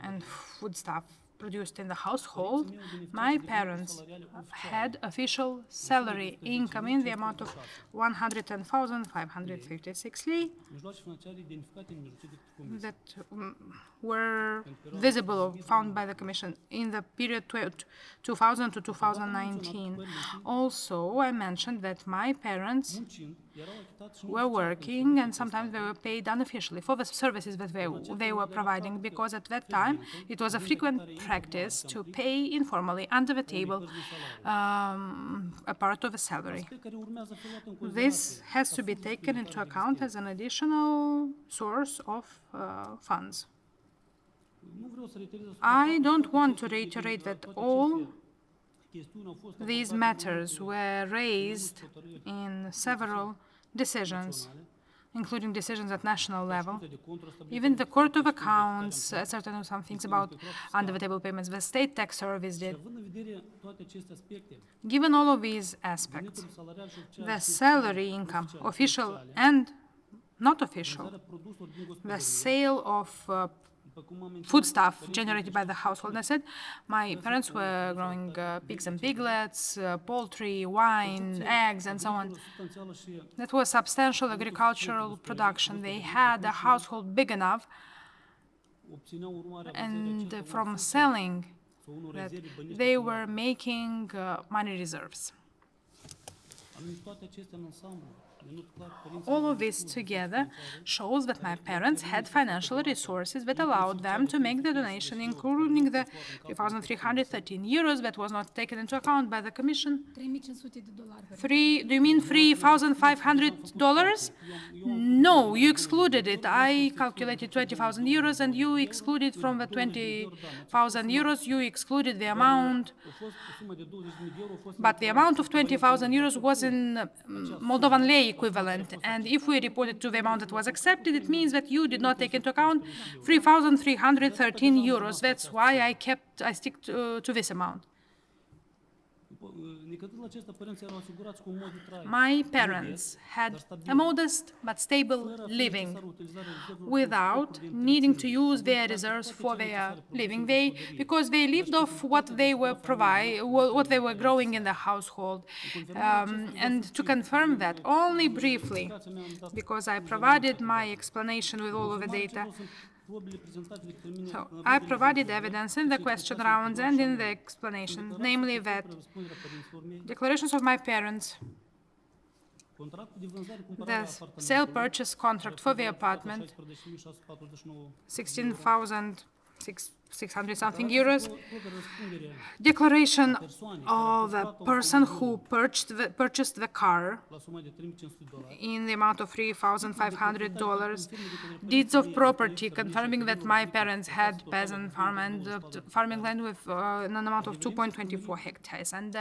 and foodstuff produced in the household, my parents had official salary income in the amount of 110,556 lei that were visible or found by the Commission in the period 2000 to 2019. Also, I mentioned that my parents were working, and sometimes they were paid unofficially for the services that they were providing, because at that time it was a frequent practice to pay informally under the table a part of a salary. This has to be taken into account as an additional source of funds. I don't want to reiterate that all these matters were raised in several decisions, including decisions at national level. Even the Court of Accounts said some things about under-the-table payments. The State Tax Service did. Given all of these aspects, the salary income, official and not official, the sale of foodstuff generated by the household. I said my parents were growing pigs and piglets, poultry, wine, eggs, and so on. That was substantial agricultural production. They had a household big enough, and from selling that, they were making money reserves. All of this together shows that my parents had financial resources that allowed them to make the donation, including the 3,313 euros that was not taken into account by the Commission. $3,500. Do you mean $3,500? No, you excluded it. I calculated 20,000 euros and you excluded from the 20,000 euros, you excluded the amount. But the amount of 20,000 euros was in Moldovan lei equivalent. And if we reported to the amount that was accepted, it means that you did not take into account 3,313 euros. That's why I stick to this amount. My parents had a modest but stable living without needing to use their reserves for their living. Because they lived off what they were growing in the household. And to confirm that, only briefly, because I provided my explanation with all of the data. So I provided evidence in the question rounds and in the explanation, namely that declarations of my parents, the sale purchase contract for the apartment, 16,600 something euros, declaration of the person who purchased the car in the amount of $3,500, deeds of property confirming that my parents had peasant farm and farming land with an amount of 2.24 hectares, and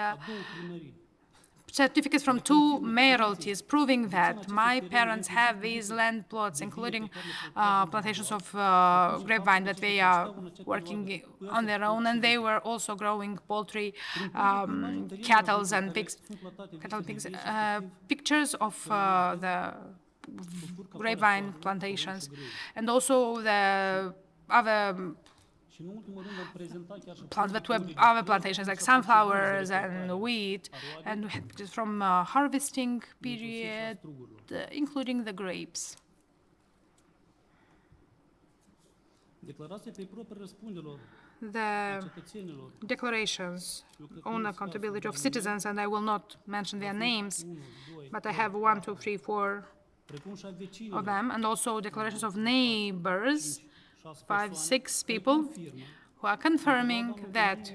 certificates from 2 mayoralties proving that my parents have these land plots, including plantations of grapevine that they are working on their own, and they were also growing poultry, cattle and pigs. Pictures of the grapevine plantations, and also the other other plantations like sunflowers and wheat, and we had pictures from harvesting period, including the grapes. The declarations on accountability of citizens, and I will not mention their names, but I have 1, 2, 3, 4 of them, and also declarations of neighbors, 5, 6 people who are confirming that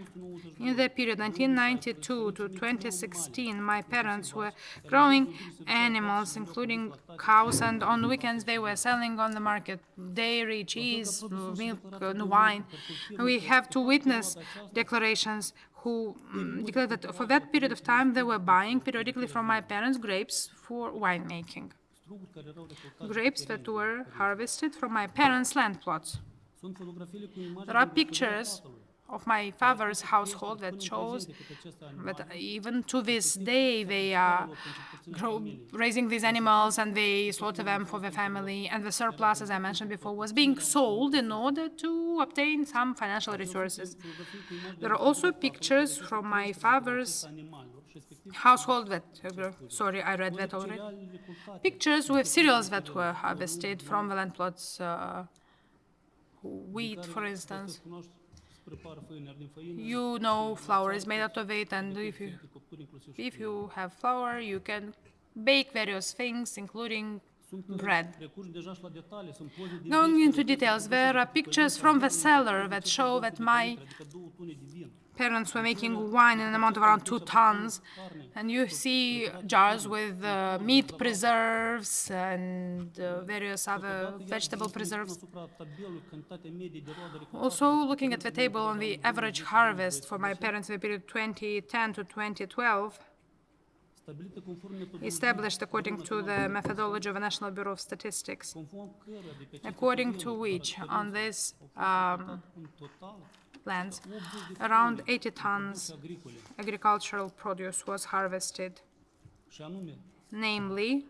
in the period 1992 to 2016, my parents were growing animals, including cows, and on weekends they were selling on the market dairy, cheese, milk, and wine. And we have 2 witness declarations who declared that for that period of time they were buying periodically from my parents grapes for winemaking. Grapes that were harvested from my parents' land plots. There are pictures of my father's household that shows that even to this day they are raising these animals and they slaughter them for the family, and the surplus, as I mentioned before, was being sold in order to obtain some financial resources. There are also pictures from my father's household that, sorry, I read that already. Pictures with cereals that were harvested from the land plots, wheat, for instance. You know flour is made out of it, and if you have flour, you can bake various things, including bread. Going into details, there are pictures from the cellar that show that my parents were making wine in an amount of around 2 tons, and you see jars with meat preserves and various other vegetable preserves. Also, looking at the table on the average harvest for my parents in the period 2010 to 2012, established according to the methodology of the National Bureau of Statistics, according to which on this lands, around 80 tons agricultural produce was harvested, namely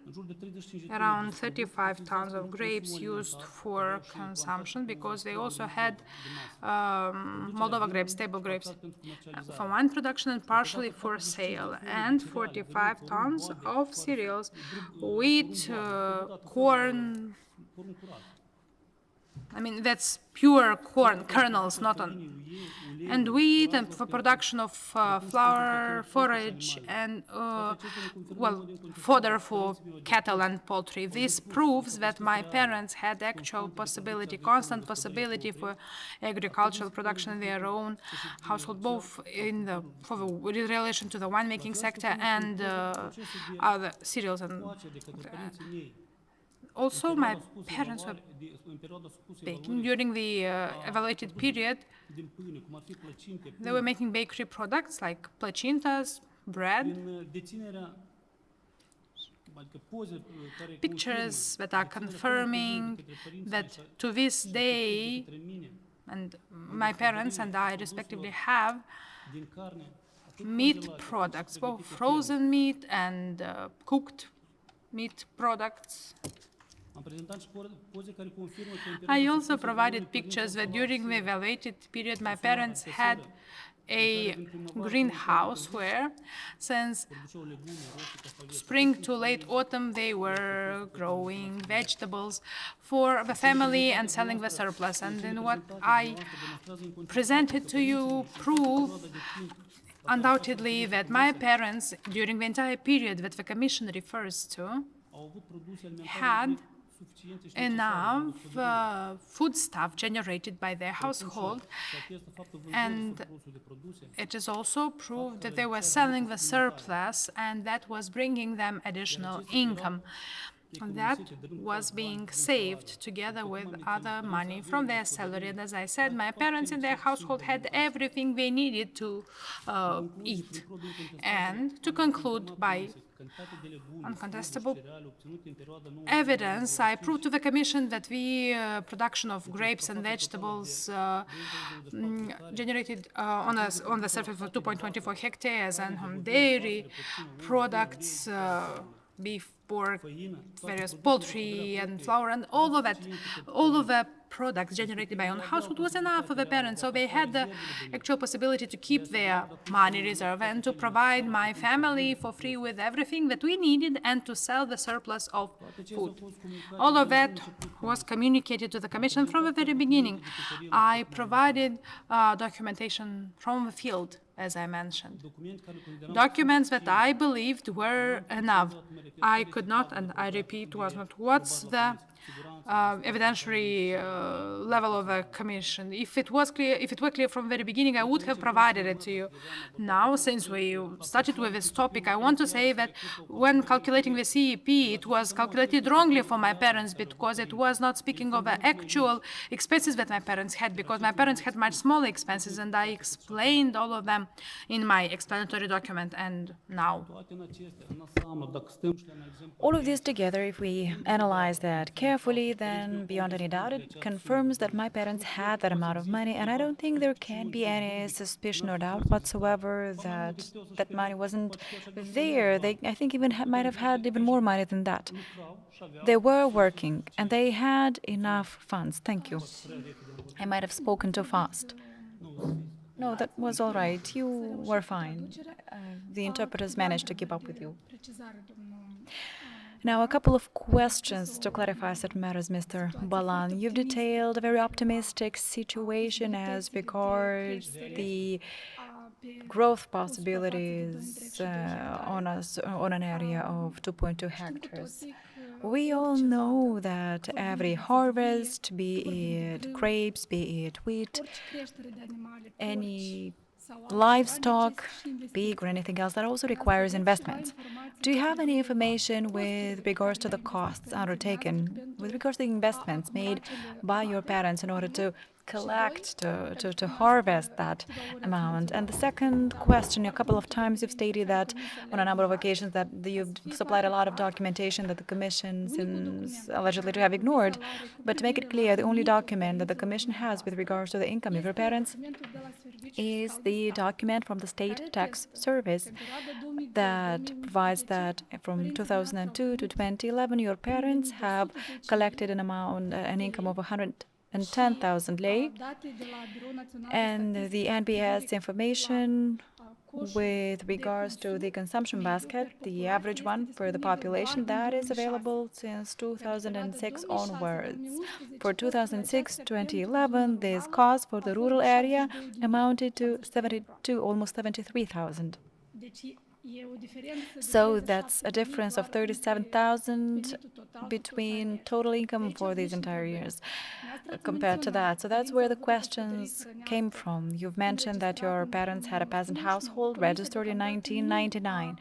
around 35 tons of grapes used for consumption, because they also had Moldova grapes, table grapes, for wine production and partially for sale, and 45 tons of cereals, wheat, corn, I mean, that's pure corn kernels, not on, and wheat, and for production of flour, forage, and well, fodder for cattle and poultry. This proves that my parents had actual possibility, constant possibility for agricultural production in their own household, both in the in relation to the winemaking sector and other cereals and. Also, my parents were baking during the evaluated period. They were making bakery products like placintas, bread, pictures that are confirming that to this day, and my parents and I respectively have meat products, both frozen meat and cooked meat products. I also provided pictures that during the evaluated period my parents had a greenhouse where, since spring to late autumn, they were growing vegetables for the family and selling the surplus. And then what I presented to you prove undoubtedly that my parents, during the entire period that the Commission refers to, had enough foodstuff generated by their household, and it is also proved that they were selling the surplus, and that was bringing them additional income. That was being saved together with other money from their salary. And as I said, my parents in their household had everything they needed to eat. And to conclude by uncontestable evidence, I proved to the Commission that the production of grapes and vegetables generated on the surface of 2.24 hectares, and on dairy products, beef, pork, various poultry and flour, and all of the products generated by own household was enough for the parents. So they had the actual possibility to keep their money reserve and to provide my family for free with everything that we needed and to sell the surplus of food. All of that was communicated to the Commission from the very beginning. I provided documentation from the field, as I mentioned. Documents that I believed were enough. I could not, and I repeat, was not. What's the evidentiary level of the Commission? If it were clear from the very beginning, I would have provided it to you. Now, since we started with this topic, I want to say that when calculating the CEP, it was calculated wrongly for my parents because it was not speaking of the actual expenses that my parents had, because my parents had much smaller expenses, and I explained all of them in my explanatory document. And now, all of this together, if we analyze that carefully, then beyond any doubt, it confirms that my parents had that amount of money, and I don't think there can be any suspicion or doubt whatsoever that that money wasn't there. They, I think, even might have had even more money than that. They were working, and they had enough funds. Thank you. I might have spoken too fast. No, that was all right. You were fine. The interpreters managed to keep up with you. Now, a couple of questions to clarify certain matters, Mr. Balan. You've detailed a very optimistic situation as regards the growth possibilities on an area of 2.2 hectares. We all know that every harvest, be it grapes, be it wheat, any livestock, pig or anything else, that also requires investments. Do you have any information with regards to the costs undertaken, with regards to the investments made by your parents in order to collect, to harvest that amount? And the second question, a couple of times you've stated that on a number of occasions that you've supplied a lot of documentation that the Commission seems allegedly to have ignored. But to make it clear, the only document that the Commission has with regards to the income of your parents is the document from the State Tax Service that provides that from 2002 to 2011, your parents have collected an income of 110,000 lei, and the NBS information with regards to the consumption basket, the average one for the population, that is available since 2006 onwards. For 2006-2011, this cost for the rural area amounted to almost 73,000. So that's a difference of 37,000 between total income for these entire years compared to that. So that's where the questions came from. You've mentioned that your parents had a peasant household registered in 1999.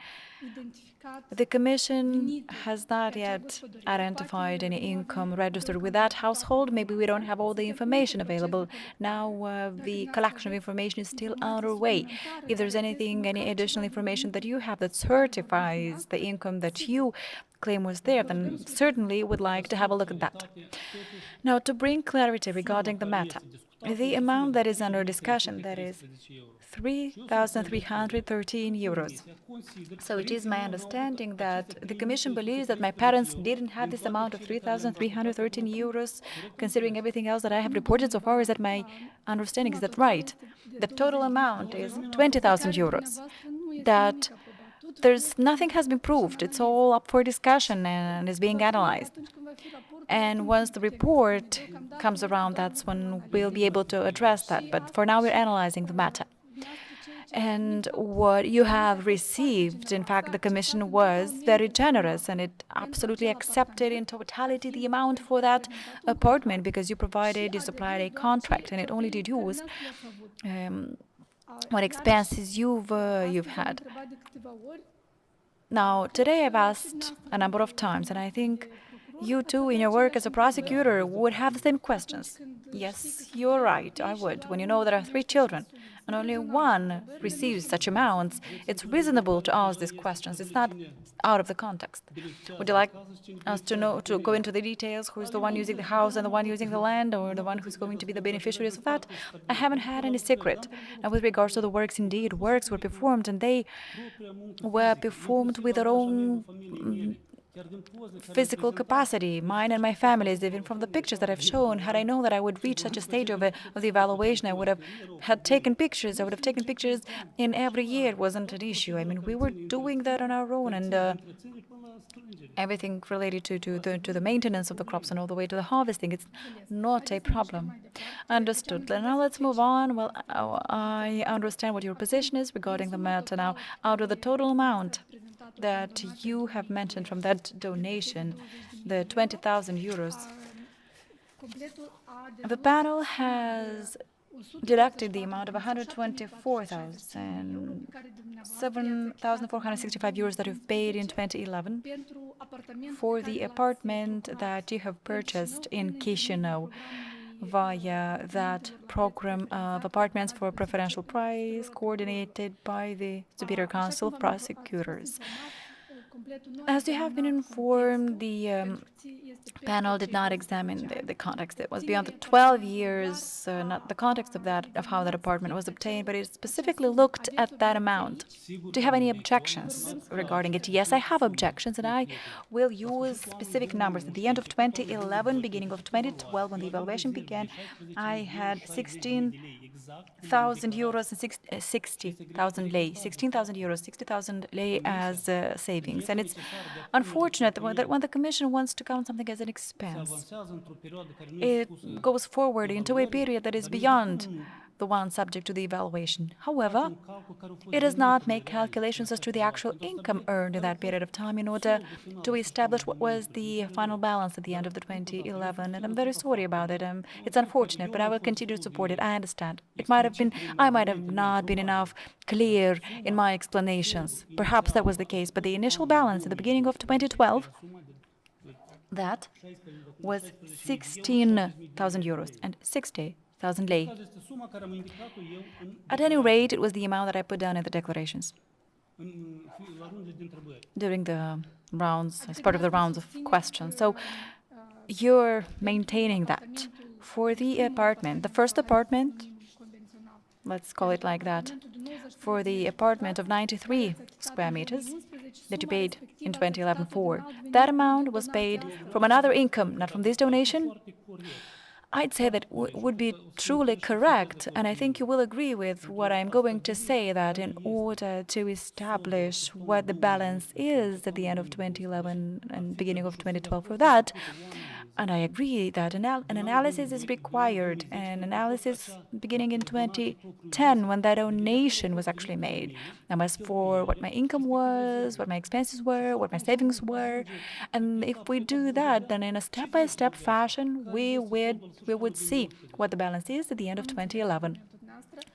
The Commission has not yet identified any income registered with that household. Maybe we don't have all the information available. Now the collection of information is still underway. If there's anything, any additional information that you have that certifies the income that you claim was there, then certainly would like to have a look at that. Now, to bring clarity regarding the matter, the amount that is under discussion, that is 3,313 euros. So it is my understanding that the Commission believes that my parents didn't have this amount of 3,313 euros, considering everything else that I have reported so far. Is that my understanding? Is that right? The total amount is 20,000 euros. That nothing has been proved. It's all up for discussion and is being analyzed. And once the report comes around, that's when we'll be able to address that. But for now, we're analyzing the matter. And what you have received, in fact, the Commission was very generous, and it absolutely accepted in totality the amount for that apartment, because you supplied a contract, and it only deduced what expenses you've had. Now, today I've asked a number of times, and I think you too, in your work as a prosecutor, would have the same questions. Yes, you're right, I would. When you know there are 3 children and only one receives such amounts, it's reasonable to ask these questions. It's not out of the context. Would you like us to go into the details? Who's the one using the house and the one using the land, or the one who's going to be the beneficiaries of that? I haven't had any secret. And with regards to the works, indeed, works were performed, and they were performed with their own physical capacity, mine and my family's. Even from the pictures that I've shown, had I known that I would reach such a stage of the evaluation, I would have taken pictures. I would have taken pictures in every year. It wasn't an issue. I mean, we were doing that on our own, and everything related to the maintenance of the crops and all the way to the harvesting, it's not a problem. Understood. Now let's move on. Well, I understand what your position is regarding the matter. Now, out of the total amount that you have mentioned from that donation, the 20,000 euros, the panel has deducted the amount of 124,465 euros that you've paid in 2011 for the apartment that you have purchased in Chisinau via that program of apartments for preferential price coordinated by the Superior Council of Prosecutors. As you have been informed, the panel did not examine the context. It was beyond the 12 years, not the context of how that apartment was obtained, but it specifically looked at that amount. Do you have any objections regarding it? Yes, I have objections, and I will use specific numbers. At the end of 2011, beginning of 2012, when the evaluation began, I had 16,000 euros and 60,000 lei, 16,000 euros, 60,000 lei as savings. And it's unfortunate that when the Commission wants to count something as an expense, it goes forward into a period that is beyond the one subject to the evaluation. However, it does not make calculations as to the actual income earned in that period of time in order to establish what was the final balance at the end of the 2011. And I'm very sorry about it. It's unfortunate, but I will continue to support it. I understand. I might have not been enough clear in my explanations. Perhaps that was the case, but the initial balance at the beginning of 2012, that was 16,000 euros and 60,000 lei. At any rate, it was the amount that I put down in the declarations during the rounds, as part of the rounds of questions. So you're maintaining that for the apartment, the first apartment, let's call it like that, for the apartment of 93 square meters that you paid in 2011 for. That amount was paid from another income, not from this donation. I'd say that would be truly correct, and I think you will agree with what I'm going to say, that in order to establish what the balance is at the end of 2011 and beginning of 2012 for that, and I agree that an analysis is required, an analysis beginning in 2010 when that donation was actually made. And as for what my income was, what my expenses were, what my savings were, and if we do that, then in a step-by-step fashion, we would see what the balance is at the end of 2011.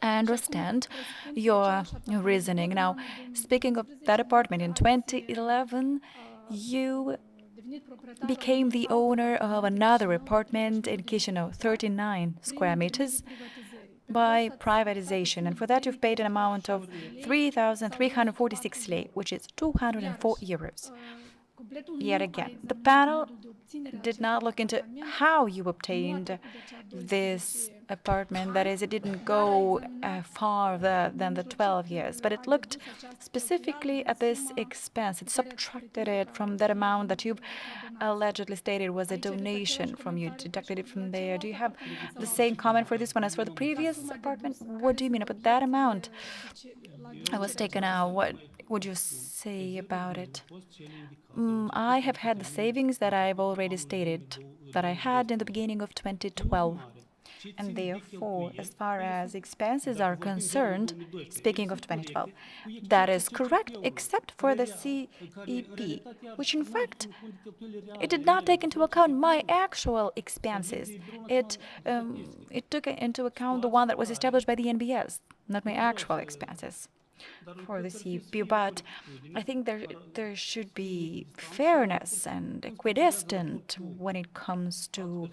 I understand your reasoning. Now, speaking of that apartment, in 2011, you became the owner of another apartment in Chisinau, 39 square meters, by privatization. And for that, you've paid an amount of 3,346 lei, which is 204 euros. Yet again, the panel did not look into how you obtained this apartment. That is, it didn't go farther than the 12 years, but it looked specifically at this expense. It subtracted it from that amount that you've allegedly stated was a donation from you, deducted it from there. Do you have the same comment for this one as for the previous apartment? What do you mean about that amount? I was taken out. What would you say about it? I have had the savings that I've already stated that I had in the beginning of 2012. And therefore, as far as expenses are concerned, speaking of 2012, that is correct, except for the CEP, which in fact, it did not take into account my actual expenses. It took into account the one that was established by the NBS, not my actual expenses for the CEP, but I think there should be fairness and equidistant when it comes to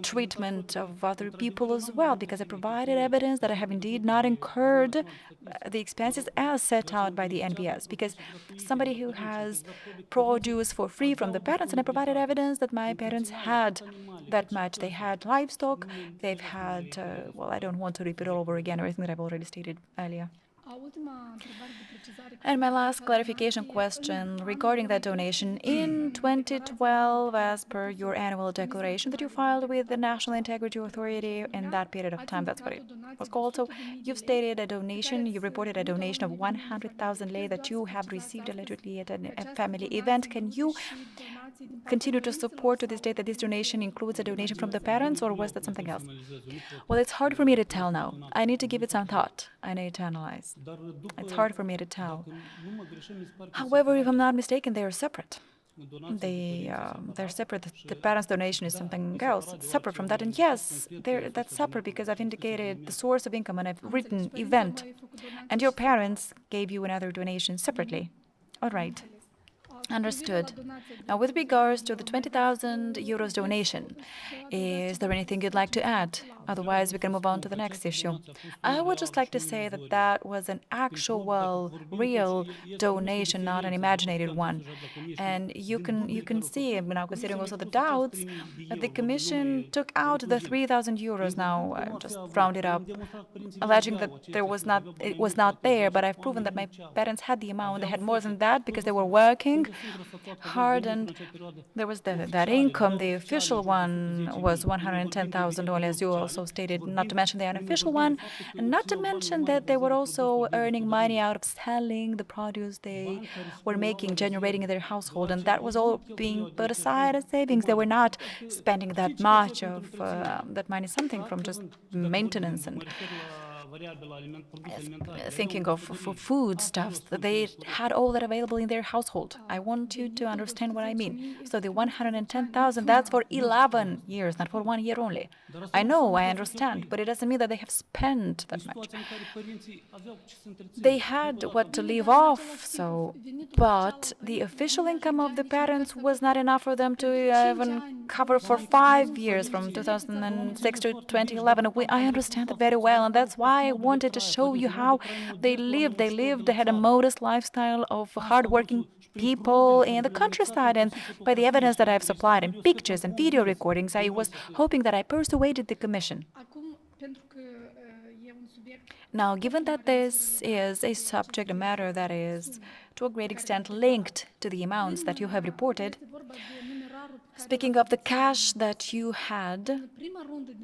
treatment of other people as well, because I provided evidence that I have indeed not incurred the expenses as set out by the NBS, because somebody who has produce for free from the parents, and I provided evidence that my parents had that much. They had livestock, they've had, well, I don't want to repeat all over again everything that I've already stated earlier. And my last clarification question regarding that donation. In 2012, as per your annual declaration that you filed with the National Integrity Authority in that period of time, that's what it was called. So you've stated a donation, you reported a donation of 100,000 lei that you have received allegedly at a family event. Can you continue to support to this day that this donation includes a donation from the parents, or was that something else? Well, it's hard for me to tell now. I need to give it some thought. I need to analyze. It's hard for me to tell. However, if I'm not mistaken, they are separate. They're separate. The parents' donation is something else. It's separate from that. And yes, that's separate because I've indicated the source of income and I've written event. And your parents gave you another donation separately. All right. Understood. Now, with regards to the 20,000 euros donation, is there anything you'd like to add? Otherwise, we can move on to the next issue. I would just like to say that that was an actual, real donation, not an imaginated one. And you can see, now considering also the doubts, that the Commission took out the 3,000 euros. Now, just rounded up, alleging that it was not there. But I've proven that my parents had the amount. They had more than that because they were working hard, and there was that income. The official one was 110,000 only, as you also stated, not to mention the unofficial one, and not to mention that they were also earning money out of selling the produce they were making, generating in their household, and that was all being put aside as savings. They were not spending that much of that money, something from just maintenance and thinking of for food stuffs. They had all that available in their household. I want you to understand what I mean. So the 110,000, that's for 11 years, not for 1 year only. I know, I understand, but it doesn't mean that they have spent that much. They had what to live off, so, but the official income of the parents was not enough for them to even cover for 5 years, from 2006 to 2011. I understand that very well, and that's why I wanted to show you how they lived. They had a modest lifestyle of hardworking people in the countryside, and by the evidence that I've supplied in pictures and video recordings, I was hoping that I persuaded the Commission. Now, given that this is a subject, a matter that is to a great extent linked to the amounts that you have reported, Speaking of the cash that you had,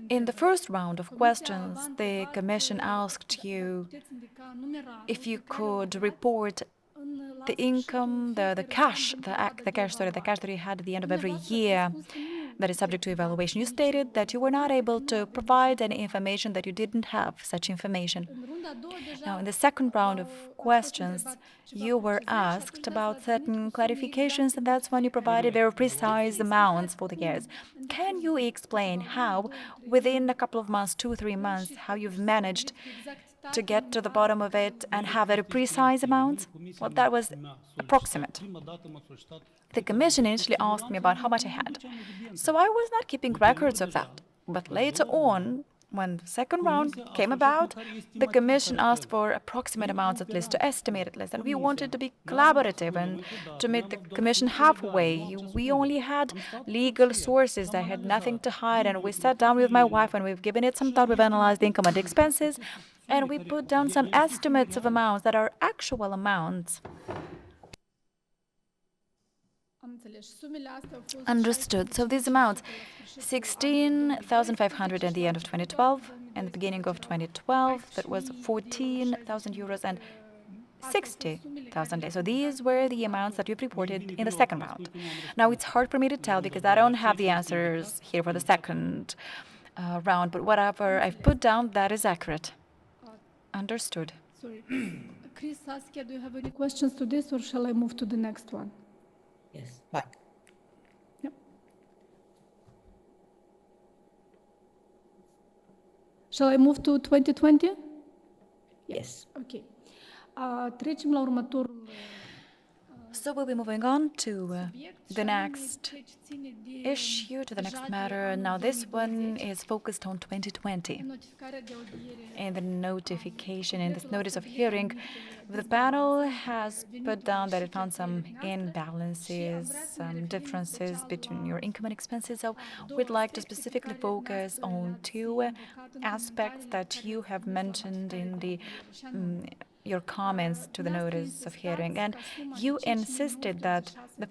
in the first round of questions, the Commission asked you if you could report the income, the cash that you had at the end of every year that is subject to evaluation. You stated that you were not able to provide any information, that you didn't have such information. Now, in the second round of questions, you were asked about certain clarifications, and that's when you provided very precise amounts for the years. Can you explain how, within a couple of months, 2-3 months, how you've managed to get to the bottom of it and have very precise amounts? Well, that was approximate. The Commission initially asked me about how much I had, so I was not keeping records of that. But later on, when the second round came about, the Commission asked for approximate amounts at least, to estimate at least, and we wanted to be collaborative and to meet the Commission halfway. We only had legal sources. I had nothing to hide, and we sat down with my wife and we've given it some thought. We've analyzed the income and expenses, and we put down some estimates of amounts that are actual amounts. Understood. So these amounts, 16,500 at the end of 2012, and the beginning of 2012, that was 14,000 euros and 60,000. So these were the amounts that you've reported in the second round. Now, it's hard for me to tell because I don't have the answers here for the second round, but whatever I've put down, that is accurate. Understood. Sorry. Chris, Saskia, do you have any questions to this, or shall I move to the next one? Yes, fine. Yep. Shall I move to 2020? Yes. Okay. Trecem la următorul. So we'll be moving on to the next issue, to the next matter. Now, this one is focused on 2020. In the notification, in this notice of hearing, the panel has put down that it found some imbalances, some differences between your income and expenses. So we'd like to specifically focus on two aspects that you have mentioned in the your comments to the notice of hearing, and you insisted that the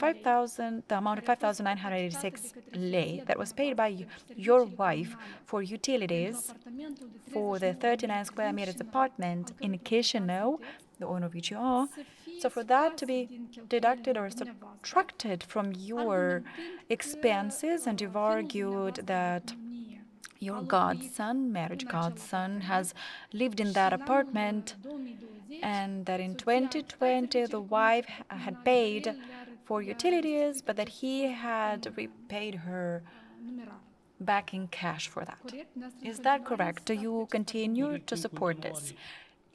amount of 5,986 lei that was paid by your wife for utilities for the 39 square meters apartment in Chisinau, the owner of which you are, so for that to be deducted or subtracted from your expenses, and you've argued that your godson, marriage godson, has lived in that apartment, and that in 2020 the wife had paid for utilities, but that he had repaid her back in cash for that. Is that correct? Do you continue to support this?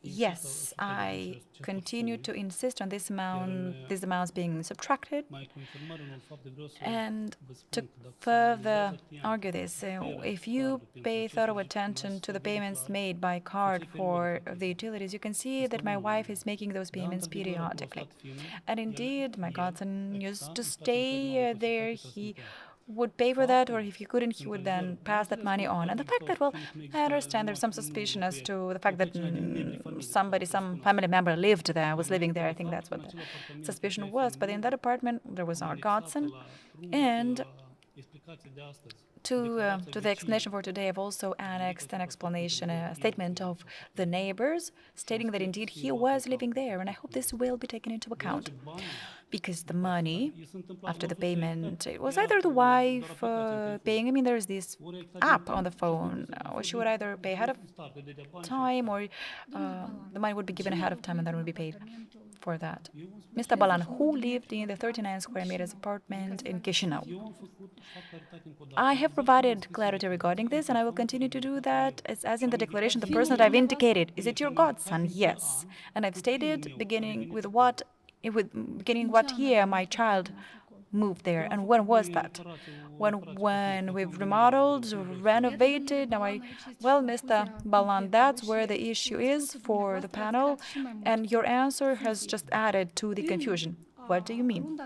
Yes, I continue to insist on these amounts being subtracted. And to further argue this, if you pay thorough attention to the payments made by card for the utilities, you can see that my wife is making those payments periodically. And indeed, my godson used to stay there. He would pay for that, or if he couldn't, he would then pass that money on. And the fact that, well, I understand there's some suspicion as to the fact that some family member lived there, was living there. I think that's what the suspicion was. But in that apartment, there was our godson. And to the explanation for today, I've also annexed an explanation, a statement of the neighbors, stating that indeed he was living there. And I hope this will be taken into account. Because the money, after the payment, it was either the wife paying. I mean, there's this app on the phone, or she would either pay ahead of time, or the money would be given ahead of time and then would be paid for that. Mr. Balan, who lived in the 39 square meters apartment in Chisinau? I have provided clarity regarding this, and I will continue to do that. As in the declaration, the person that I've indicated, is it your godson? Yes. And I've stated, beginning what year my child moved there, and when was that? When we've remodeled, renovated. Now, well, Mr. Balan, that's where the issue is for the panel, and your answer has just added to the confusion. What do you mean?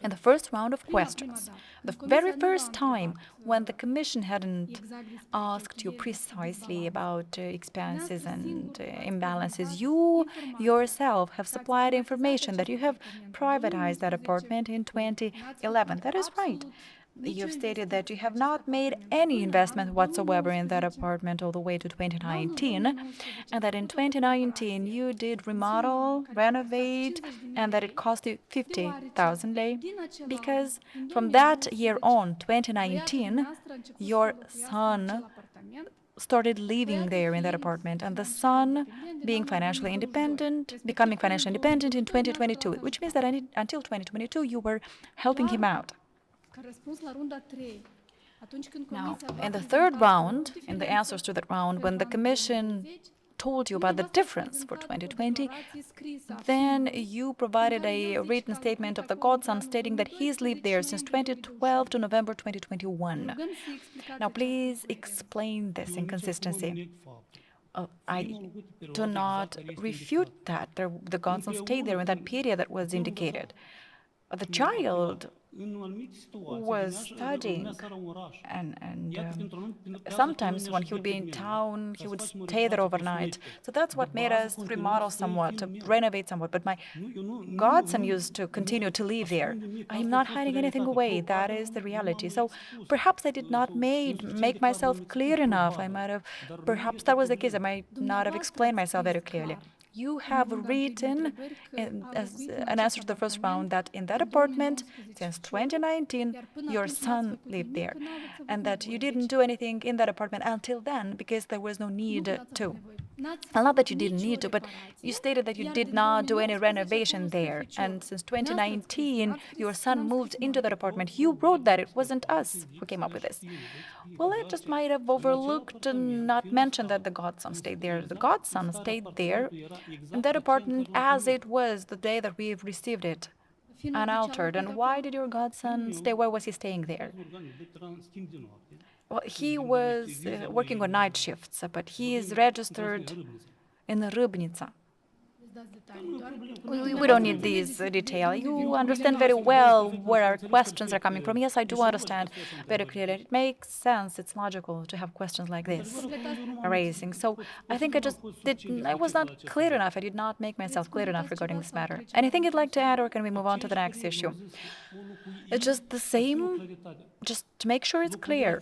In the first round of questions, the very first time when the Commission hadn't asked you precisely about expenses and imbalances, you yourself have supplied information that you have privatized that apartment in 2011. That is right. You've stated that you have not made any investment whatsoever in that apartment all the way to 2019, and that in 2019 you did remodel, renovate, and that it cost you 50,000 lei, because from that year on, 2019, your son started living there in that apartment, and the son becoming financially independent in 2022, which means that until 2022 you were helping him out. Now, in the third round, in the answers to that round, when the Commission told you about the difference for 2020, then you provided a written statement of the godson stating that he's lived there since 2012 to November 2021. Now, please explain this inconsistency. I do not refute that. The godson stayed there in that period that was indicated. The child was studying, and sometimes when he would be in town, he would stay there overnight. So that's what made us remodel somewhat, to renovate somewhat. But my godson used to continue to live there. I'm not hiding anything away. That is the reality. So perhaps I did not make myself clear enough. Perhaps that was the case. I might not have explained myself very clearly. You have written as an answer to the first round that in that apartment, since 2019, your son lived there, and that you didn't do anything in that apartment until then because there was no need to. Well, not that you didn't need to, but you stated that you did not do any renovation there. And since 2019, your son moved into that apartment. You wrote that. It wasn't us who came up with this. Well, I just might have overlooked and not mentioned that the godson stayed there. The godson stayed there in that apartment as it was the day that we received it, unaltered. And why did your godson stay? Why was he staying there? Well, he was working on night shifts, but he is registered in Rybnica. We don't need these detail. You understand very well where our questions are coming from. Yes, I do understand very clearly. It makes sense. It's logical to have questions like this arising. So I think I was not clear enough. I did not make myself clear enough regarding this matter. Anything you'd like to add, or can we move on to the next issue? It's just the same, just to make sure it's clear.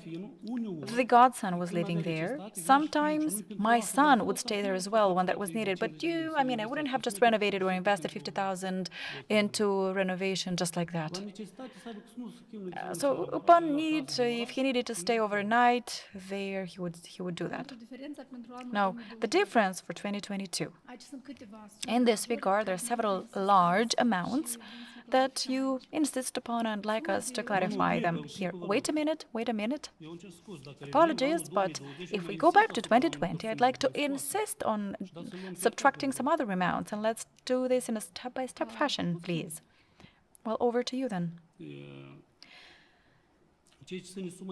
The godson was living there. Sometimes my son would stay there as well when that was needed. But I wouldn't have just renovated or invested 50,000 into renovation just like that. So upon need, if he needed to stay overnight there, he would do that. Now, the difference for 2022. In this regard, there are several large amounts that you insist upon and like us to clarify them here. Wait a minute. Apologies, but if we go back to 2020, I'd like to insist on subtracting some other amounts, and let's do this in a step-by-step fashion, please. Well, over to you then.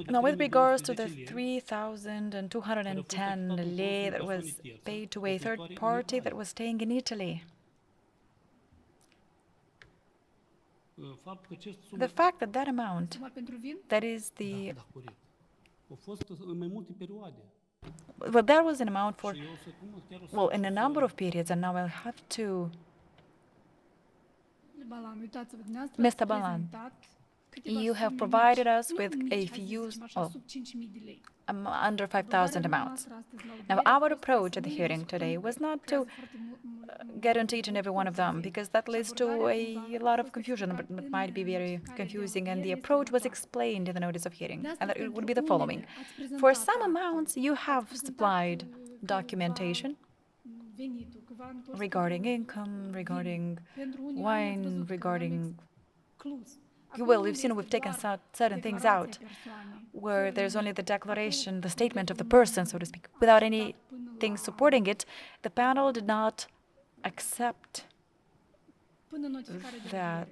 Now, with regards to the 3,210 lei that was paid to a third party that was staying in Italy, the fact that that amount, that is the... Well, that was an amount for, well, in a number of periods, and now I'll have to... Mr. Balan, you have provided us with a few, under 5,000 amounts. Now, our approach at the hearing today was not to get into each and every one of them, because that leads to a lot of confusion, but it might be very confusing, and the approach was explained in the notice of hearing, and that it would be the following. For some amounts, you have supplied documentation regarding income, regarding wine, regarding... Well, we've taken certain things out, where there's only the declaration, the statement of the person, so to speak, without anything supporting it. The panel did not accept that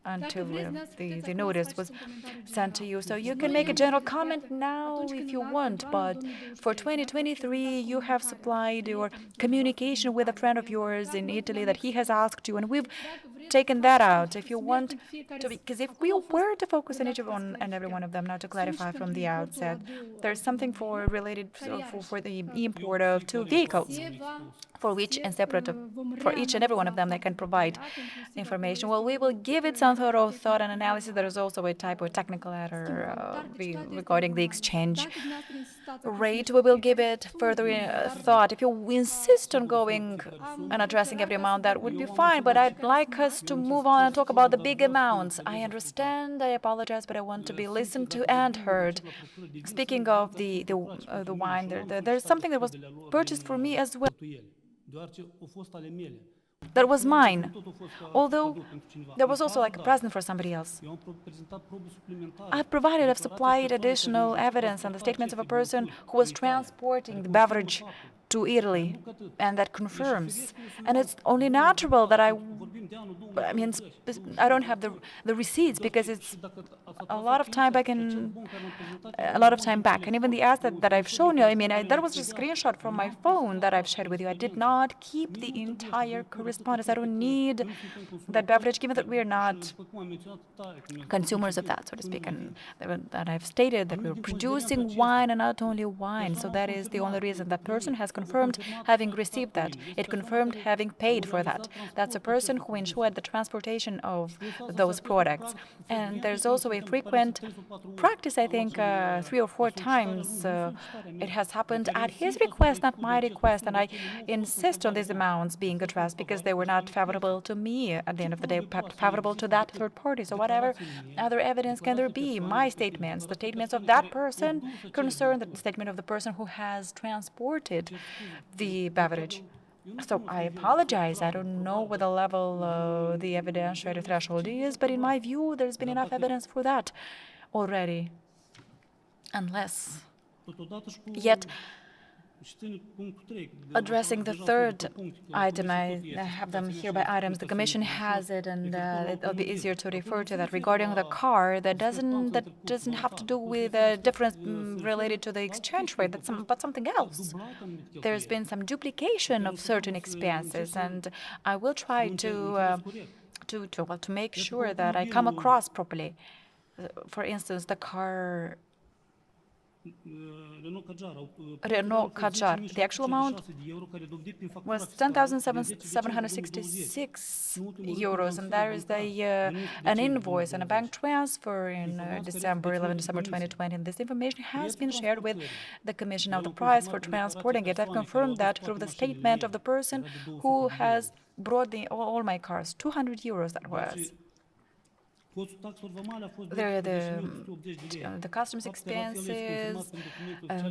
until the notice was sent to you. So you can make a general comment now if you want, but for 2023, you have supplied your communication with a friend of yours in Italy that he has asked you, and we've taken that out. If you want to, because if we were to focus on each one and every one of them, now to clarify from the outset, there's something for related for the import of two vehicles, for which and separate for each and every one of them they can provide information. Well, we will give it some sort of thought and analysis. There is also a type of technical error regarding the exchange rate. We will give it further thought. If you insist on going and addressing every amount, that would be fine, but I'd like us to move on and talk about the big amounts. I understand, I apologize, but I want to be listened to and heard. Speaking of the wine, there's something that was purchased for me as well. That was mine, although there was also like a present for somebody else. I've supplied additional evidence and the statements of a person who was transporting the beverage to Italy, and that confirms. And it's only natural that I mean, I don't have the receipts because it's a lot of time back. And even the ads that I've shown you, I mean, that was just a screenshot from my phone that I've shared with you. I did not keep the entire correspondence. I don't need that beverage, given that we are not consumers of that, so to speak, and that I've stated that we're producing wine and not only wine. So that is the only reason that person has confirmed having received that. It confirmed having paid for that. That's a person who ensured the transportation of those products. And there's also a frequent practice, I think 3 or 4 times it has happened at his request, not my request, and I insist on these amounts being addressed because they were not favorable to me at the end of the day, favorable to that third party. So whatever other evidence can there be? My statements, the statements of that person concern the statement of the person who has transported the beverage. So I apologize. I don't know what the level the evidentiary threshold is, but in my view, there's been enough evidence for that already. Unless, yet, addressing the third item, I have them here by items. The Commission has it, and it'll be easier to refer to that. Regarding the car, that doesn't have to do with a difference related to the exchange rate, but something else. There's been some duplication of certain expenses, and I will try to make sure that I come across properly. For instance, the car Renault Kadjar, the actual amount was 10,766 euros, and there is an invoice and a bank transfer in December 2020. And this information has been shared with the Commission of the price for transporting it. I've confirmed that through the statement of the person who has brought all my cars. 200 euros that was. The customs expenses,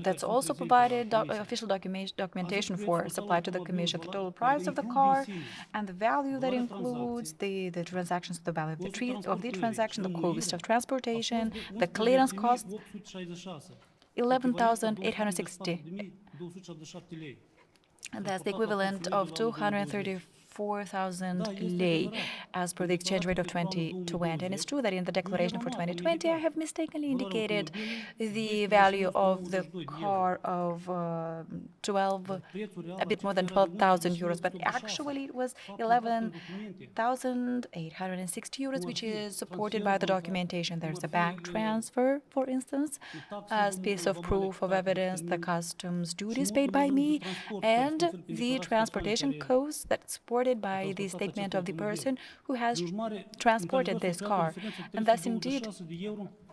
that's also provided official documentation for supplied to the Commission. The total price of the car and the value that includes the transactions, the value of the transaction, the cost of transportation, the clearance cost, 11,860. And that's the equivalent of 234,000 lei as per the exchange rate of 2020. And it's true that in the declaration for 2020, I have mistakenly indicated the value of the car of a bit more than 12,000 euros, but actually it was 11,860 euros, which is supported by the documentation. There's a bank transfer, for instance, as piece of proof of evidence, the customs duties paid by me, and the transportation costs that's supported by the statement of the person who has transported this car. And that's indeed,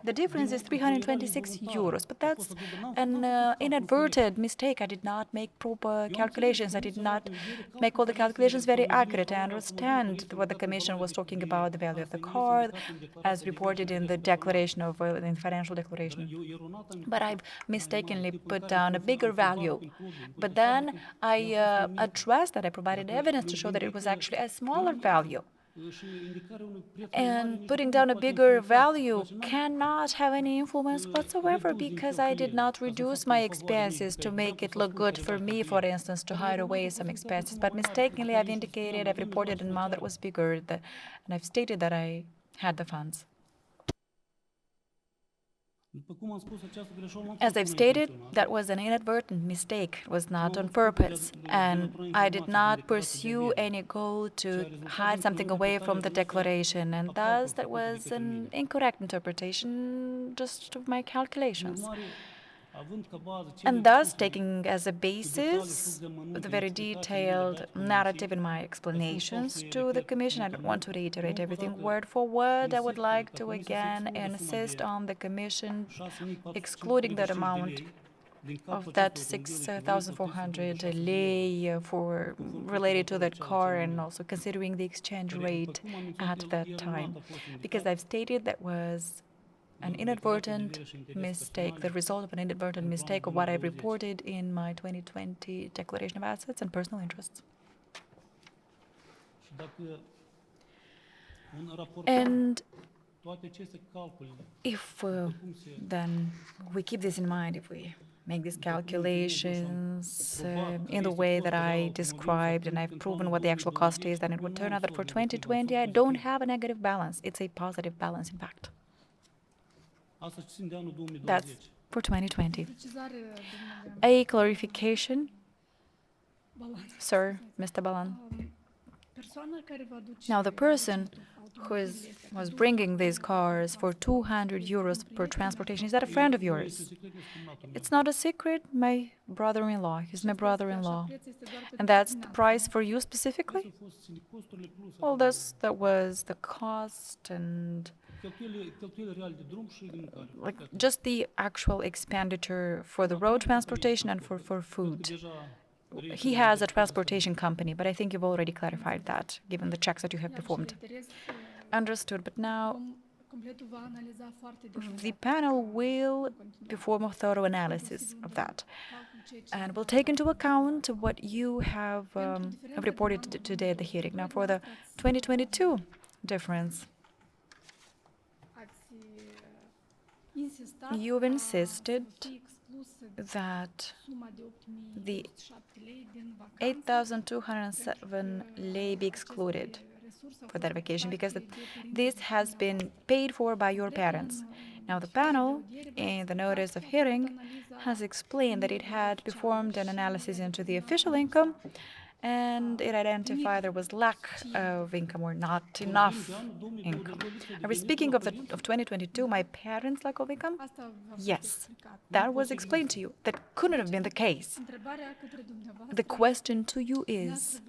the difference is 326 euros, but that's an inadvertent mistake. I did not make proper calculations. I did not make all the calculations very accurate. I understand what the Commission was talking about, the value of the car, as reported in the declaration of in the financial declaration. But I've mistakenly put down a bigger value. But then I addressed that. I provided evidence to show that it was actually a smaller value. And putting down a bigger value cannot have any influence whatsoever, because I did not reduce my expenses to make it look good for me, for instance, to hide away some expenses. But mistakenly, I've reported an amount that was bigger, and I've stated that I had the funds. As I've stated, that was an inadvertent mistake, it was not on purpose, and I did not pursue any goal to hide something away from the declaration, and thus that was an incorrect interpretation just of my calculations. And thus, taking as a basis the very detailed narrative in my explanations to the Commission, I don't want to reiterate everything word for word. I would like to again insist on the Commission excluding that amount of that 6,400 lei for related to that car, and also considering the exchange rate at that time, because I've stated that was an inadvertent mistake, the result of an inadvertent mistake of what I've reported in my 2020 Declaration of Assets and Personal Interests. And if then we keep this in mind, if we make these calculations in the way that I described and I've proven what the actual cost is, then it would turn out that for 2020 I don't have a negative balance. It's a positive balance, in fact. That's for 2020. A clarification, sir, Mr. Balan. Now, the person who was bringing these cars for 200 euros per transportation, is that a friend of yours? It's not a secret, my brother-in-law. He's my brother-in-law. And that's the price for you specifically? Well, that was the cost and like just the actual expenditure for the road transportation and for food. He has a transportation company, but I think you've already clarified that, given the checks that you have performed. Understood, but now the panel will perform a thorough analysis of that and will take into account what you have reported today at the hearing. Now, for the 2022 difference, you've insisted that the 8,207 lei be excluded for that vacation because this has been paid for by your parents. Now, the panel, in the notice of hearing, has explained that it had performed an analysis into the official income, and it identified there was lack of income or not enough income. Are we speaking of 2022, my parents' lack of income? Yes, that was explained to you. That couldn't have been the case. The question to you is,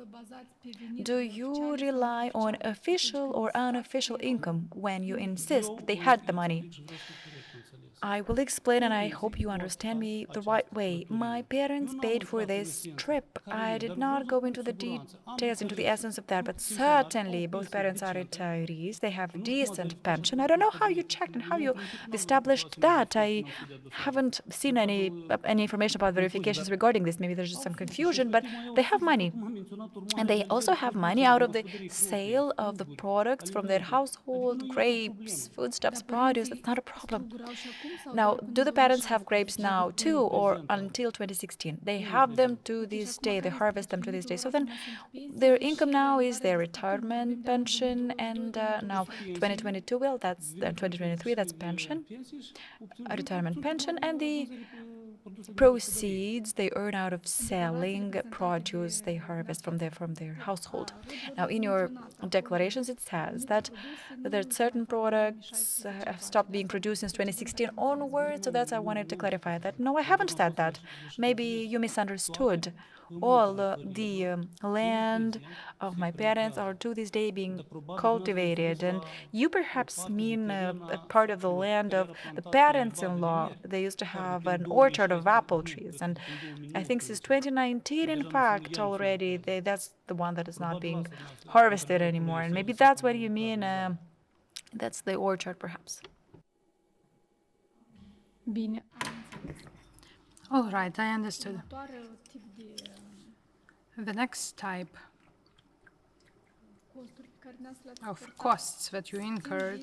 do you rely on official or unofficial income when you insist that they had the money? I will explain, and I hope you understand me the right way. My parents paid for this trip. I did not go into the details, into the essence of that, but certainly both parents are retirees. They have decent pension. I don't know how you checked and how you established that. I haven't seen any information about verifications regarding this. Maybe there's just some confusion, but they have money. And they also have money out of the sale of the products from their household, grapes, foodstuffs, produce. That's not a problem. Now, do the parents have grapes now too, or until 2016? They have them to this day, they harvest them to this day. So then their income now is their retirement pension, and now 2022, well, that's 2023, that's pension, a retirement pension, and the proceeds they earn out of selling produce they harvest from their household. Now, in your declarations, it says that there are certain products have stopped being produced since 2016 onwards, so that's I wanted to clarify that. No, I haven't said that. Maybe you misunderstood. All the land of my parents are to this day being cultivated, and you perhaps mean a part of the land of the parents-in-law. They used to have an orchard of apple trees, and I think since 2019, in fact, already that's the one that is not being harvested anymore, and maybe that's what you mean. That's the orchard, perhaps. All right, I understood. The next type of costs that you incurred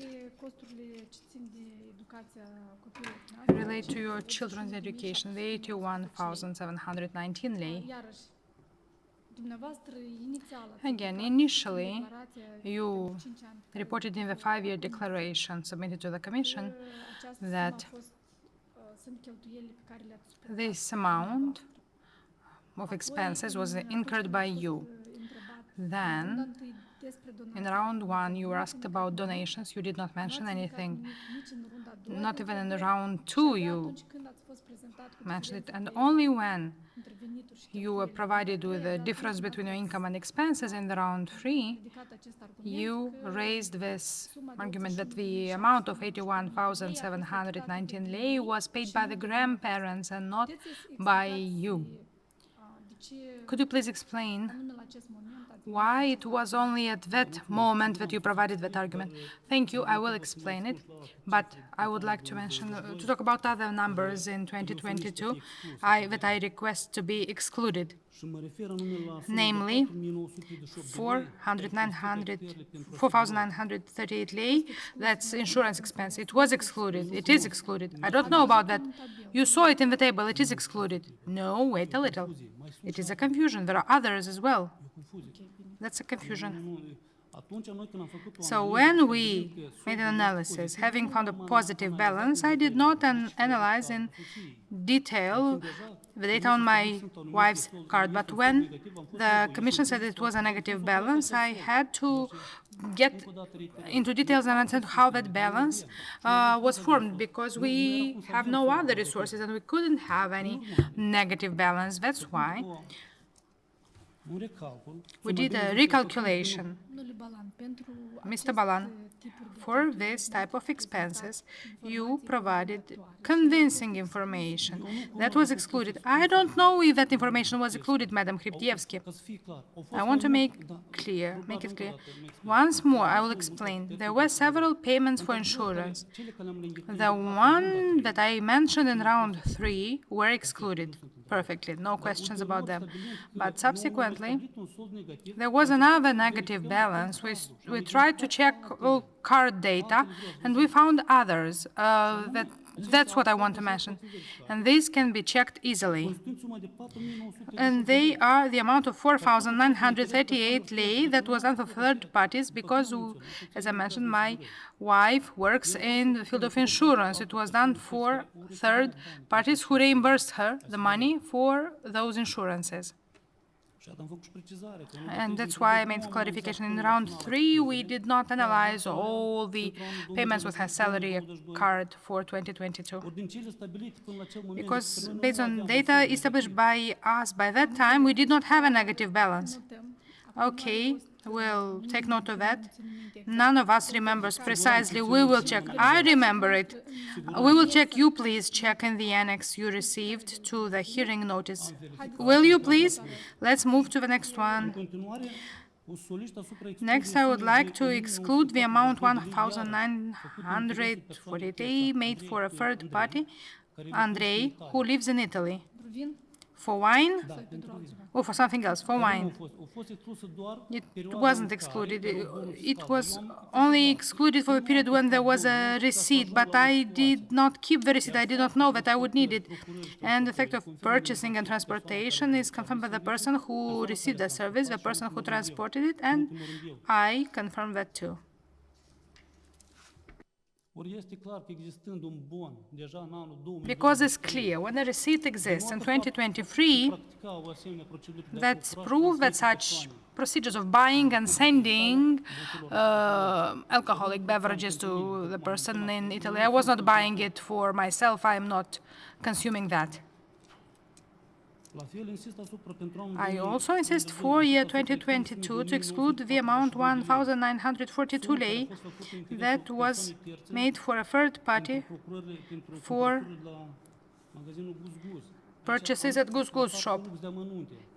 relate to your children's education, the 81,719 lei. Again, initially, you reported in the 5-year declaration submitted to the Commission that sunt cheltuielile pe care le-ați suportat. This amount of expenses was incurred by you. Then, in round one, you were asked about donations. You did not mention anything. Not even in round two, you mentioned it. And only when you were provided with the difference between your income and expenses in the round three, you raised this argument that the amount of 81,719 lei was paid by the grandparents and not by you. Could you please explain why it was only at that moment that you provided that argument? Thank you, I will explain it, but I would like to mention, to talk about other numbers in 2022 that I request to be excluded, namely 4,938 lei, that's insurance expense. It was excluded, it is excluded. I don't know about that. You saw it in the table, it is excluded. No, wait a little. It is a confusion. There are others as well. That's a confusion. So when we made an analysis, having found a positive balance, I did not analyze in detail the data on my wife's card. But when the Commission said it was a negative balance, I had to get into details and understand how that balance was formed, because we have no other resources and we couldn't have any negative balance. That's why we did a recalculation. Mr. Balan, for this type of expenses, you provided convincing information that was excluded. I don't know if that information was included, Madam Hriptievsky. I want to make it clear. Once more, I will explain. There were several payments for insurance. The one that I mentioned in round three were excluded perfectly, no questions about them. But subsequently, there was another negative balance. We tried to check all card data, and we found others. That's what I want to mention. And these can be checked easily. And they are the amount of 4,938 lei that was done for third parties because, as I mentioned, my wife works in the field of insurance. It was done for third parties who reimbursed her the money for those insurances. And that's why I made clarification. In round three, we did not analyze all the payments with her salary card for 2022. Because based on data established by us by that time, we did not have a negative balance. Okay, we'll take note of that. None of us remembers precisely. We will check. I remember it. We will check. You please check in the annex you received to the hearing notice. Will you please? Let's move to the next one. Next, I would like to exclude the amount 1,940 made for a third party, Andrei, who lives in Italy. For wine? Or for something else, for wine. It wasn't excluded. It was only excluded for a period when there was a receipt, but I did not keep the receipt. I did not know that I would need it. And the fact of purchasing and transportation is confirmed by the person who received the service, the person who transported it, and I confirm that too. Because it's clear, when a receipt exists in 2023, that's proof that such procedures of buying and sending alcoholic beverages to the person in Italy, I was not buying it for myself, I am not consuming that. I also insist for year 2022 to exclude the amount 1,942 lei that was made for a third party for purchases at Goose Goose shop.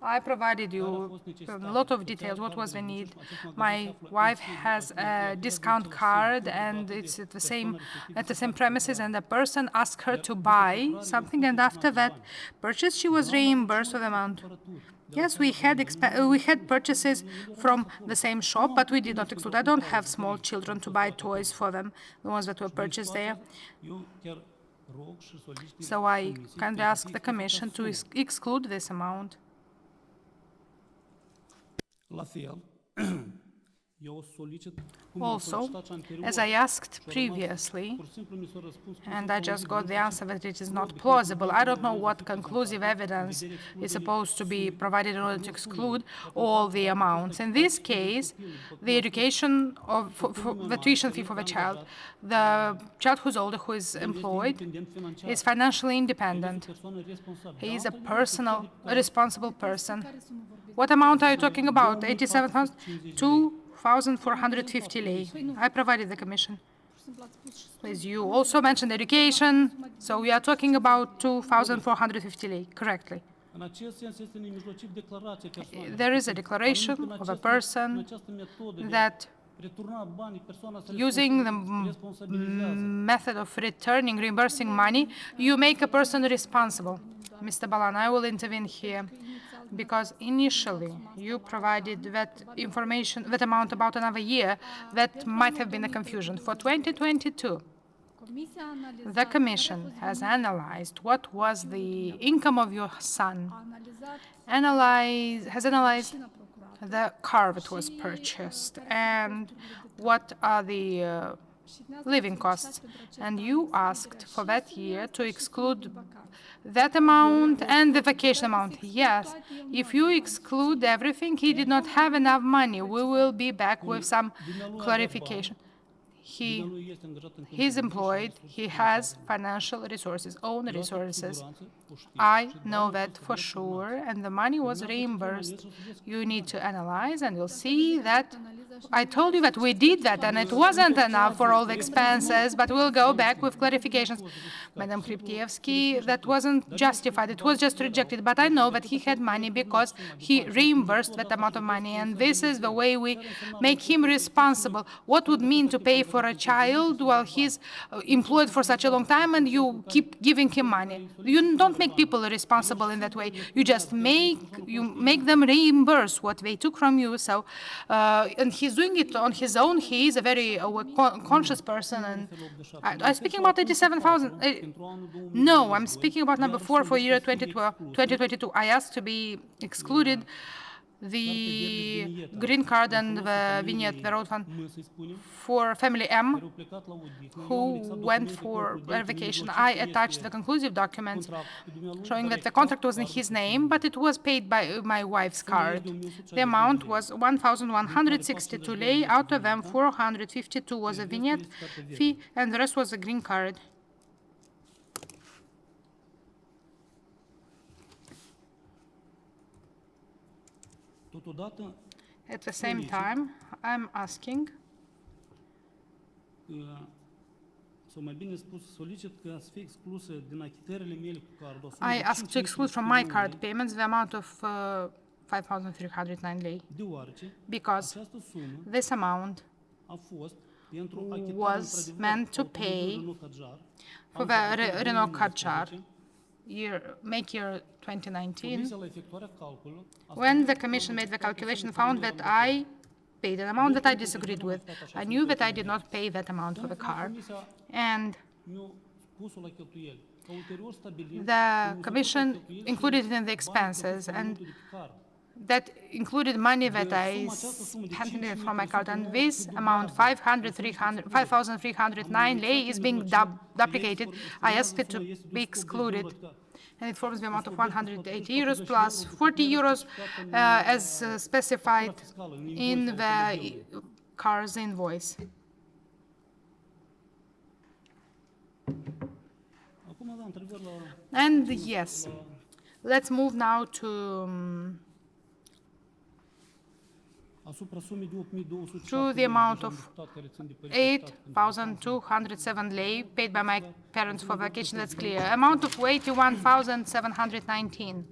I provided you a lot of details. What was the need? My wife has a discount card and it's at the same premises, and the person asked her to buy something, and after that purchase she was reimbursed for the amount. Yes, we had purchases from the same shop, but we did not exclude. I don't have small children to buy toys for them, the ones that were purchased there. So I kindly ask the Commission to exclude this amount. Also, as I asked previously, and I just got the answer that it is not plausible, I don't know what conclusive evidence is supposed to be provided in order to exclude all the amounts. In this case, the education of the tuition fee for the child who's older, who is employed, is financially independent. He is a responsible person. What amount are you talking about? 87,000? 2,450 lei. I provided the commission. Please, you also mentioned education, so we are talking about 2,450 lei, correctly. There is a declaration of a person that using the method of reimbursing money, you make a person responsible. Mr. Balan, I will intervene here because initially you provided that information, that amount about another year, that might have been a confusion. For 2022, the Commission has analyzed what was the income of your son, has analyzed the car that was purchased, and what are the living costs. And you asked for that year to exclude that amount and the vacation amount. Yes, if you exclude everything, he did not have enough money. We will be back with some clarification. He's employed, he has financial resources, own resources. I know that for sure, and the money was reimbursed. You need to analyze, and you'll see that I told you that we did that, and it wasn't enough for all the expenses, but we'll go back with clarifications. Madam Kriptievsky, that wasn't justified, it was just rejected, but I know that he had money because he reimbursed that amount of money, and this is the way we make him responsible. What would mean to pay for a child while he's employed for such a long time and you keep giving him money? You don't make people responsible in that way. You just make them reimburse what they took from you. So, and he's doing it on his own. He is a very conscious person. And I'm speaking about 87,000. No, I'm speaking about number 4 for year 2022. I asked to be excluded the green card and the vignette, the road fund, for family M, who went for verification. I attached the conclusive documents showing that the contract was in his name, but it was paid by my wife's card. The amount was 1,162 lei, out of them 452 was a vignette fee, and the rest was a green card. At the same time, I'm asking I asked to exclude from my card payments the amount of 5,309 lei, because this amount was meant to pay for the Renault Kadjar make year 2019, when the Commission made the calculation, found that I paid an amount that I disagreed with. I knew that I did not pay that amount for the car, and the Commission included it in the expenses, and that included money that I spent from my card, and this amount, 5,309 lei, is being duplicated. I asked it to be excluded, and it forms the amount of 180 euros plus 40 euros as specified in the car's invoice. And yes, let's move now to the amount of 8,207 lei paid by my parents for vacation. That's clear. Amount of 81,719.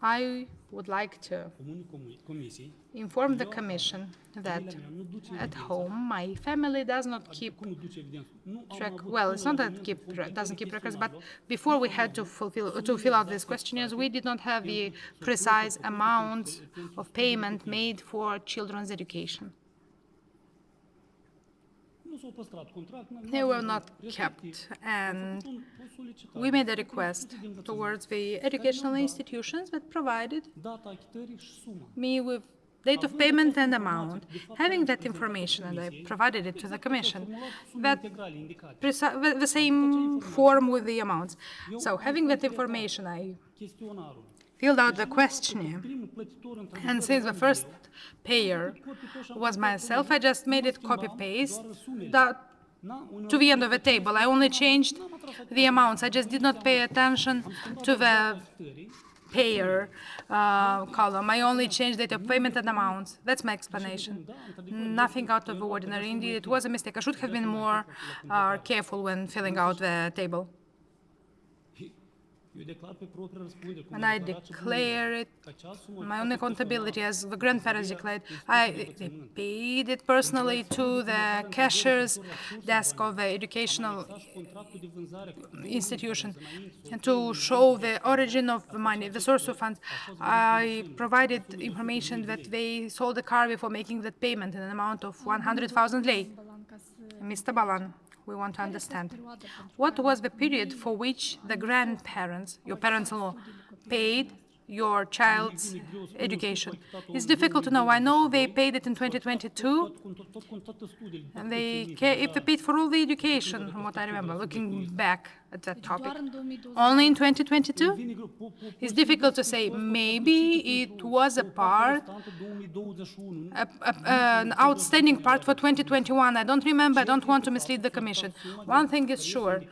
I would like to inform the Commission that at home my family does not keep track. Well, it's not that doesn't keep records, but before we had to fill out these questionnaires, we did not have the precise amounts of payment made for children's education. They were not kept, and we made a request towards the educational institutions that provided me with date of payment and amount. Having that information, and I provided it to the commission, that the same form with the amounts. So having that information, I filled out the questionnaire, and since the first payer was myself, I just made it copy-paste to the end of the table. I only changed the amounts. I just did not pay attention to the payer column. I only changed date of payment and amounts. That's my explanation. Nothing out of the ordinary. Indeed, it was a mistake. I should have been more careful when filling out the table. And I declare it my own accountability, as the grandparents declared. I paid it personally to the cashier's desk of the educational institution, and to show the origin of the money, the source of funds. I provided information that they sold the car before making that payment in an amount of 100,000 lei. Mr. Balan, we want to understand, what was the period for which the grandparents, your parents-in-law, paid your child's education? It's difficult to know. I know they paid it in 2022, and if they paid for all the education, from what I remember, looking back at that topic. Only in 2022? It's difficult to say. Maybe it was a part, an outstanding part for 2021. I don't remember. I don't want to mislead the Commission. One thing is sure,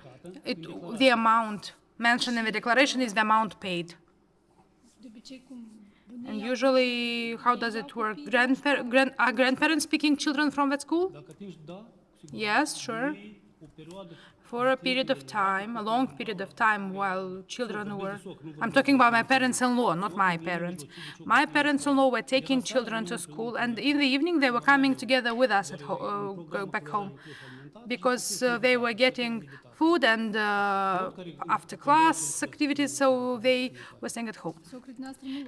the amount mentioned in the declaration is the amount paid. And usually, how does it work? Are grandparents picking children from that school? Yes, sure. For a period of time, a long period of time, while children were... I'm talking about my parents-in-law, not my parents. My parents-in-law were taking children to school, and in the evening they were coming together with us at back home, because they were getting food and after-class activities, so they were staying at home.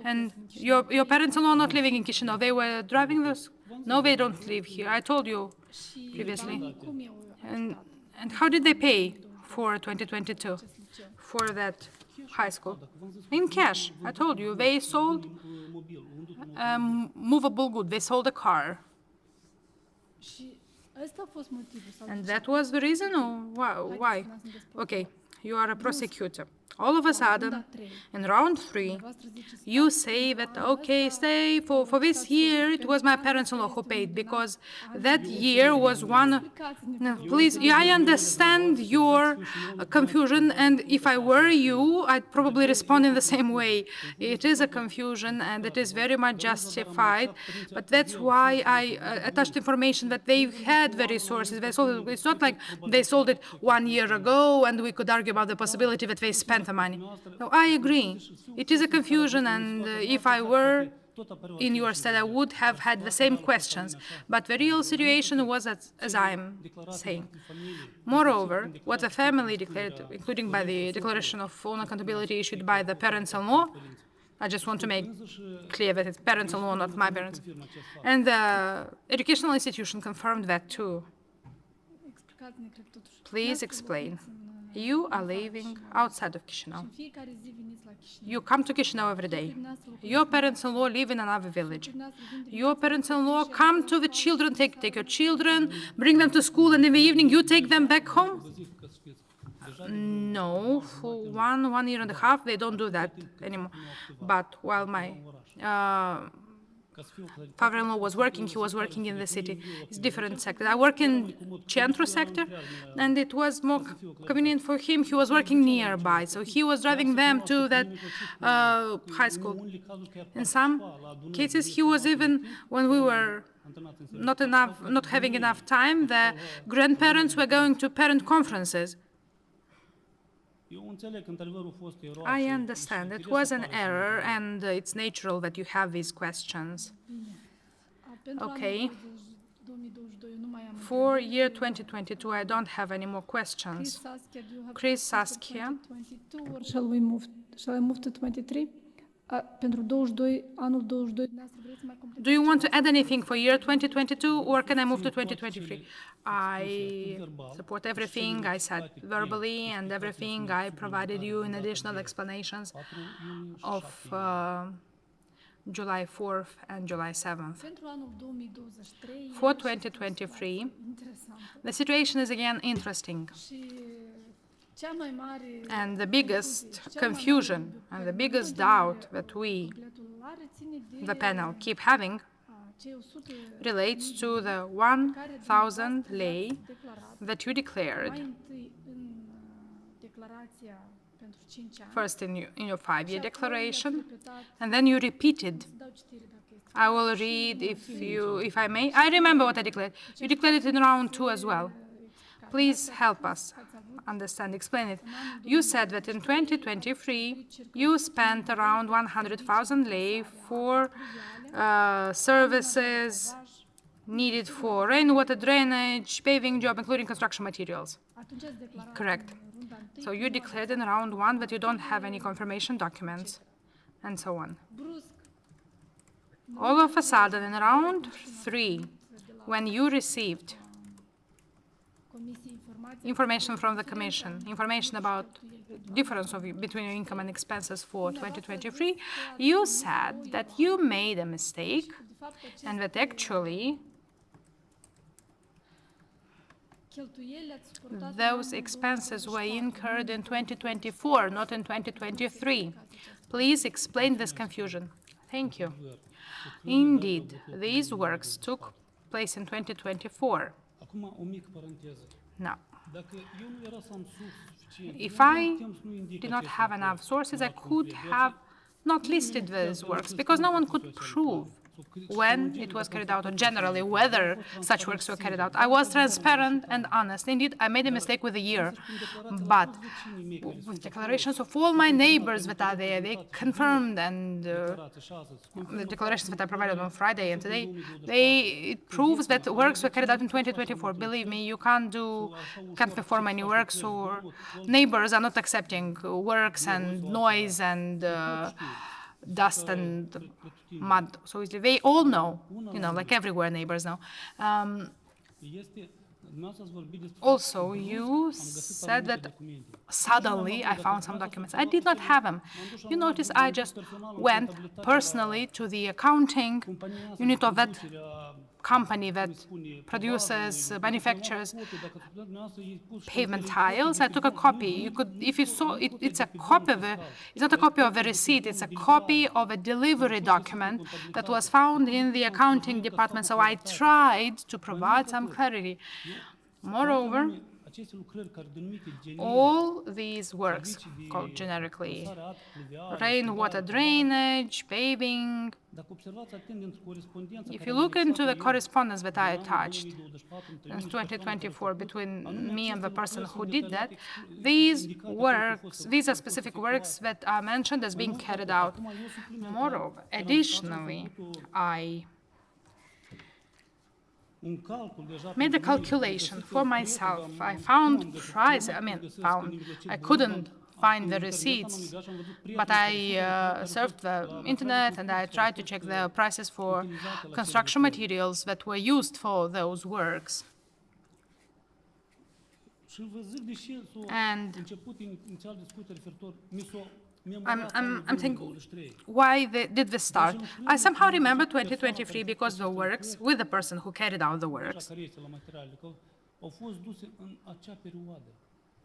And your parents-in-law not living in Chisinau, they were driving those? No, they don't live here. I told you previously. And how did they pay for 2022, for that high school? In cash. I told you, they sold movable good. They sold a car. And that was the reason, or why? Okay, you are a prosecutor. All of a sudden, in round 3, you say that, okay, stay for this year, it was my parents-in-law who paid, because that year was one... No, please, I understand your confusion, and if I were you, I'd probably respond in the same way. It is a confusion, and it is very much justified, but that's why I attached information that they had the resources. They sold it. It's not like they sold it 1 year ago, and we could argue about the possibility that they spent the money. No, I agree. It is a confusion, and if I were in your stead, I would have had the same questions. But the real situation was as I'm saying. Moreover, what the family declared, including by the declaration of own accountability issued by the parents-in-law, I just want to make clear that it's parents-in-law, not my parents. And the educational institution confirmed that too. Please explain. You are living outside of Chisinau. You come to Chisinau every day. Your parents-in-law live in another village. Your parents-in-law come to the children, take your children, bring them to school, and in the evening you take them back home? No, for one year and a half, they don't do that anymore. But while my father-in-law was working, he was working in the city. It's different sector. I work in Centru sector, and it was more convenient for him. He was working nearby, so he was driving them to that high school. In some cases, he was even, when we were not having enough time, the grandparents were going to parent conferences. I understand. It was an error, and it's natural that you have these questions. Okay. For year 2022, I don't have any more questions. Chris Saskia. Shall I move to 23? pentru 22, anul 22, dumneavoastră vreți să mai completați? Do you want to add anything for year 2022, or can I move to 2023? I support everything I said verbally, and everything I provided you in additional explanations of July 4th and July 7th. Pentru anul 2023, For 2023, the situation is again interesting. și cea mai mare And the biggest confusion and the biggest doubt that we, the panel, keep having cei 100 relates to the 1,000 lei that you declared mai întâi în declarația pentru 5 ani. first in your 5-year declaration, and then you repeated. Dau citire dacă este. I will read if I may. I remember what I declared. You declared it in round 2 as well. Please help us understand, explain it. You said that in 2023, you spent around 100,000 lei for services needed for rainwater drainage, paving job, including construction materials. Atunci ați declarat Correct. în runda întâi, So you declared in round 1 that you don't have any confirmation documents, and so on. brusc, All of a sudden, in round 3, when you received comisii informații, information from the Commission, information about difference between your income and expenses for 2023, you said that you made a mistake de fapt aceste and that actually cheltuieli ați suportat în those anul expenses were 2024. incurred in 2024, not in 2023. Please explain this confusion. Thank you. Indeed, these works took place in 2024. Acum, o mică paranteză. Now, Dacă eu nu era să am surse suficient, if nu I putem să nu indic did not aceste have lucruri enough sources, I la could concluzie. have not listed these works because no one could prove when it was carried out, or generally whether such works were carried out. I was transparent and honest. Indeed, I made a mistake with the year, but with declarations of all my neighbors that are there, they confirmed, and the declarations that I provided on Friday and today, it proves that works were carried out in 2024. Believe me, you can't perform any works, or neighbors are not accepting works and noise and dust and mud so easily. They all know, like everywhere neighbors know. Este, dumneavoastră ați vorbit despre Also, you said that suddenly I found some documents. I did not have them. You notice I just went personally to the accounting unit of that company that produces, manufactures pavement tiles. I took a copy. You could, if you saw it, it's a copy of it's not a copy of a receipt, it's a copy of a delivery document that was found in the accounting department. So I tried to provide some clarity. Moreover, aceste lucrări care denumite generic, all these works, called generically rainwater drainage, paving, dacă observați atent pentru corespondența if care you am look into the anexat-o eu correspondence that I în anul attached 2024 in 2024 between anume me and the aceste person lucrări who sunt did that, detaliat these indicate works, că au these are fost specific efectuate. works that are mentioned as being carried out. Acum eu suplimentar, Moreover, că am additionally, făcut I un calcul deja made a pentru mine, calculation găsit for în myself. proiect, I am found găsit, price, nu am I mean, găsesc found, în Engleză, I dar couldn't am find the internet, am receipts, navigat și am văzut but prețurile I care surfed the internet and I tried to check the prices for construction materials that were used for those works. Și vă zic de ce s-a And început inițial discuția referitor, I'm thinking, why did this start? I somehow remember 2023 because the works, with the person who carried out the works, care este la materiale, că au fost duse în acea perioadă.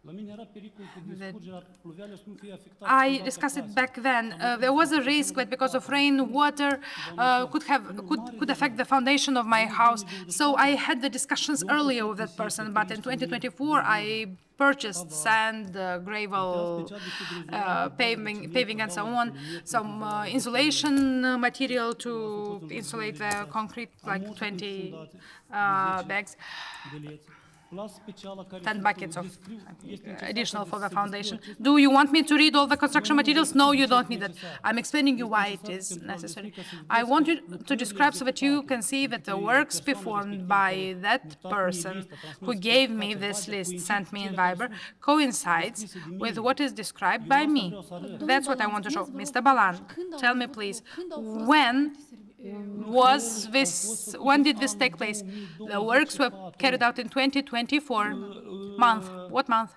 La mine era pericolul că discurgerea pluvială să nu fie afectată. I discussed it back then. There was a risk that because of rain, water could affect the foundation of my house. So I had the discussions earlier with that person. But in 2024, I purchased sand, gravel, paving, and so on, some insulation material to insulate the concrete, like 20 bags. 10 buckets of additional for the foundation. Do you want me to read all the construction materials? No, you don't need it. I'm explaining you why it is necessary. I want you to describe so that you can see that the works performed by that person who gave me this list, sent me in Viber, coincides with what is described by me. That's what I want to show. Mr. Balan, tell me please, when did this take place? The works were carried out in 2024 month. What month?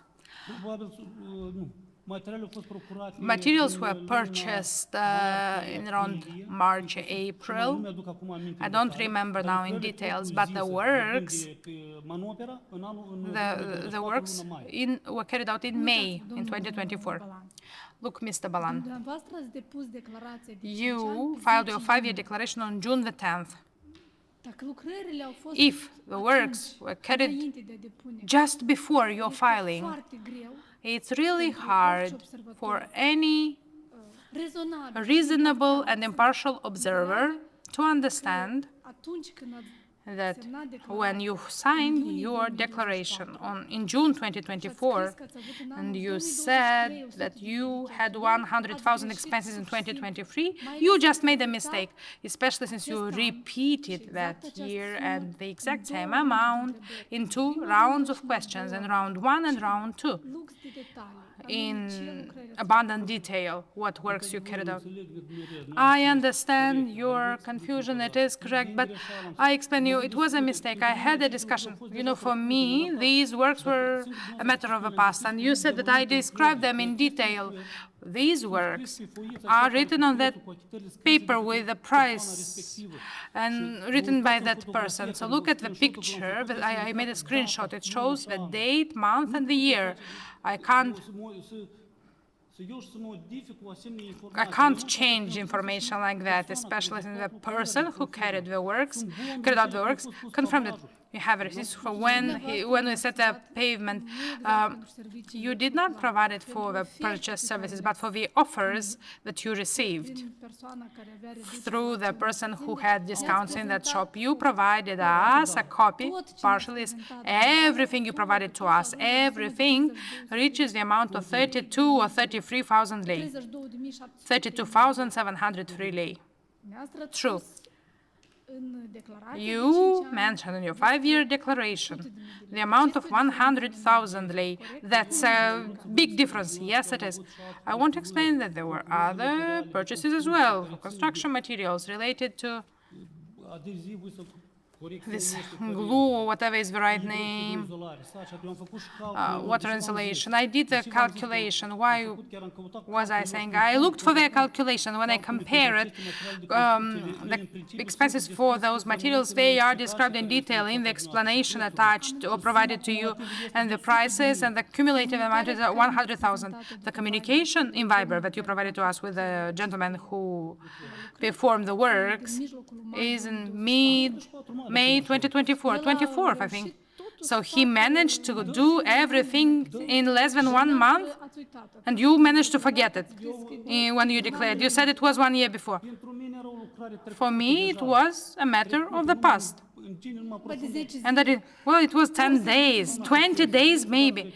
Materials were purchased in around March, April. I don't remember now in details, but the works were carried out in May in 2024. Look, Mr. Balan, you filed your 5-year declaration on June the 10th. If the works were carried just before your filing, it's really hard for any reasonable and impartial observer to understand that when you signed your declaration in June 2024, and you said that you had 100,000 expenses in 2023, you just made a mistake, especially since you repeated that year and the exact same amount in 2 rounds of questions, in round 1 and round 2, in abundant detail what works you carried out. I understand your confusion, it is correct, but I explain you, it was a mistake. I had a discussion. You know, for me, these works were a matter of the past, and you said that I described them in detail. These works are written on that paper with the price and written by that person. So look at the picture. I made a screenshot. It shows the date, month, and the year. I can't change information like that, especially since the person who carried out the works, confirmed it. You have receipts for when we set up pavement. You did not provide it for the purchase services, but for the offers that you received through the person who had discounts in that shop. You provided us a copy, partially. Everything you provided to us, everything reaches the amount of 32 or 33,000 lei. 32,703 lei. True. You mentioned in your 5-year declaration the amount of 100,000 lei. That's a big difference. Yes, it is. I want to explain that there were other purchases as well, construction materials related to this glue or whatever is the right name, water insulation. I did the calculation. Why was I saying? I looked for the calculation. When I compare it, the expenses for those materials, they are described in detail in the explanation attached or provided to you, and the prices and the cumulative amount is 100,000. The communication in Viber that you provided to us with the gentleman who performed the works is in mid-May 2024, 24th, I think. So he managed to do everything in less than 1 month, and you managed to forget it when you declared. You said it was 1 year before. For me, it was a matter of the past. And that it was 10 days, 20 days maybe.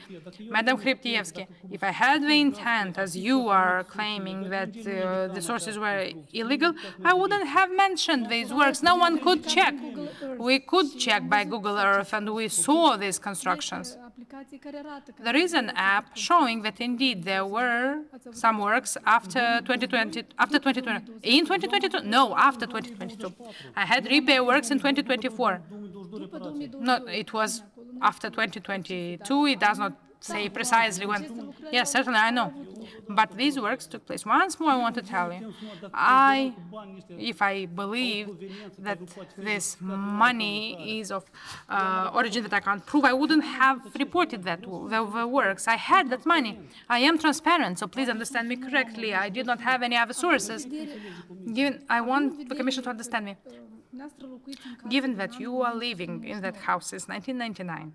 Madam Hryptievsky, if I had the intent, as you are claiming, that the sources were illegal, I wouldn't have mentioned these works. No one could check. We could check by Google Earth, and we saw these constructions. There is an app showing that indeed there were some works after 2020, in 2022? No, after 2022. I had repair works in 2024. No, it was after 2022. It does not say precisely when. Yes, certainly, I know. But these works took place. Once more, I want to tell you, if I believe that this money is of origin that I can't prove, I wouldn't have reported that, the works. I had that money. I am transparent, so please understand me correctly. I did not have any other sources. I want the Commission to understand me. Given that you are living in that house since 1999,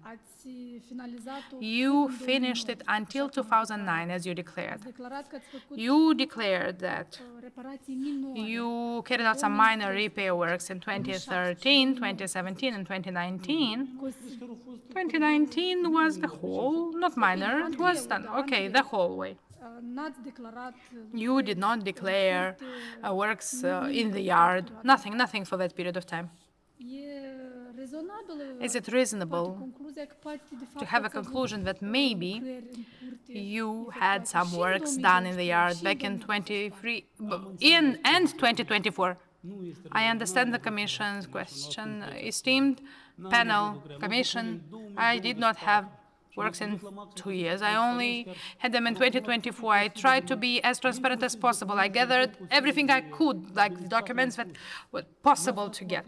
you finished it until 2009, as you declared. You declared that you carried out some minor repair works in 2013, 2017, and 2019. 2019 was the whole, not minor, it was done. Okay, the whole way. You did not declare works in the yard, nothing for that period of time. Is it reasonable to have a conclusion that maybe you had some works done in the yard back in 2023 and 2024? I understand the Commission's question. Esteemed panel, Commission, I did not have works in 2 years. I only had them in 2024. I tried to be as transparent as possible. I gathered everything I could, like the documents that were possible to get.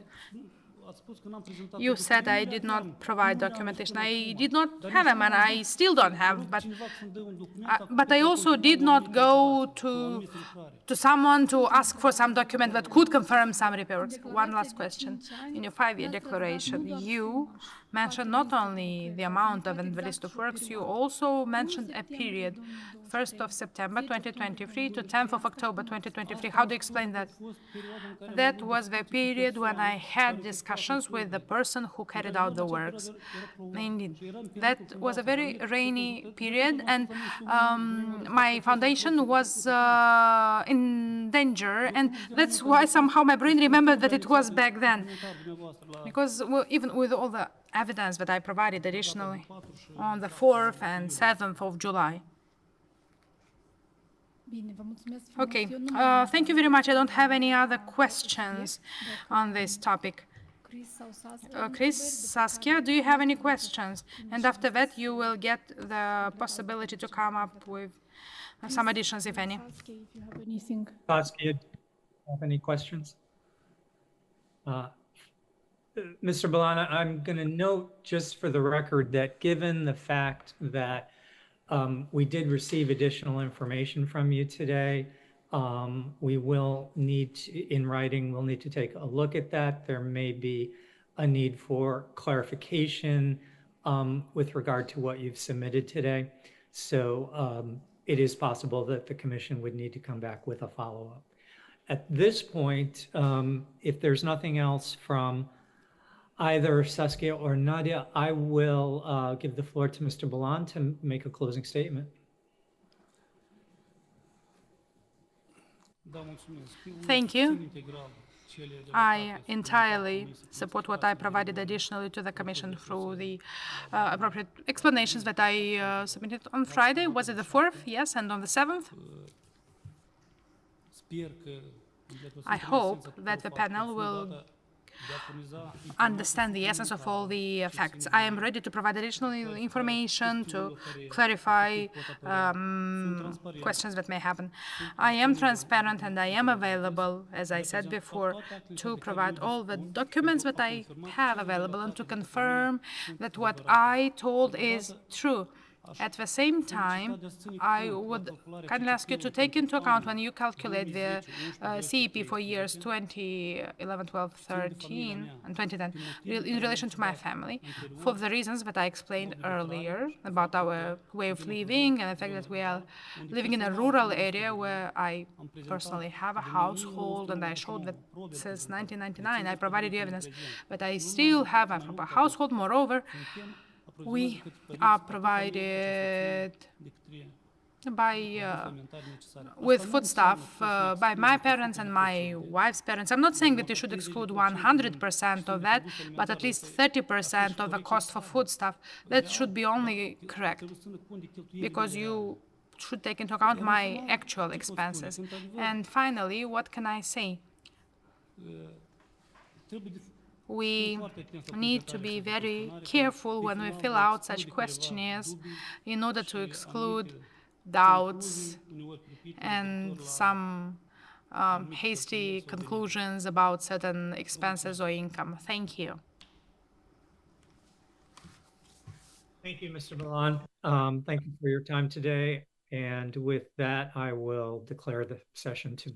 You said I did not provide documentation. I did not have them, and I still don't have. But I also did not go to someone to ask for some document that could confirm some repair works. One last question. In your 5-year declaration, you mentioned not only the amount of and the list of works, you also mentioned a period, 1st of September 2023 to 10th of October 2023. How do you explain that? That was the period when I had discussions with the person who carried out the works. Indeed, that was a very rainy period, and my foundation was in danger, and that's why somehow my brain remembered that it was back then. Because even with all the evidence that I provided additionally on the 4th and 7th of July. Okay, thank you very much. I don't have any other questions on this topic. Chris, Saskia, do you have any questions? And after that, you will get the possibility to come up with some additions, if any. Saskia, do you have any questions? Mr. Balan, I'm going to note just for the record that given the fact that we did receive additional information from you today, we will need to, in writing, we'll need to take a look at that. There may be a need for clarification with regard to what you've submitted today. So it is possible that the Commission would need to come back with a follow-up. At this point, if there's nothing else from either Saskia or Nadia, I will give the floor to Mr. Balan to make a closing statement. Thank you. I entirely support what I provided additionally to the Commission through the appropriate explanations that I submitted on Friday. Was it the 4th? Yes, and on the 7th? I hope that the panel will understand the essence of all the facts. I am ready to provide additional information to clarify questions that may happen. I am transparent and I am available, as I said before, to provide all the documents that I have available and to confirm that what I told is true. At the same time, I would kindly ask you to take into account when you calculate the CEP for years 2011, 12, 13, and 2010 in relation to my family, for the reasons that I explained earlier about our way of living and the fact that we are living in a rural area where I personally have a household, and I showed that since 1999 I provided you evidence, but I still have a proper household. Moreover, we are provided by with foodstuff by my parents and my wife's parents. I'm not saying that you should exclude 100% of that, but at least 30% of the cost for foodstuff. That should be only correct, because you should take into account my actual expenses. And finally, what can I say? We need to be very careful when we fill out such questionnaires in order to exclude doubts and some hasty conclusions about certain expenses or income. Thank you. Thank you, Mr. Balan. Thank you for your time today. And with that, I will declare the session to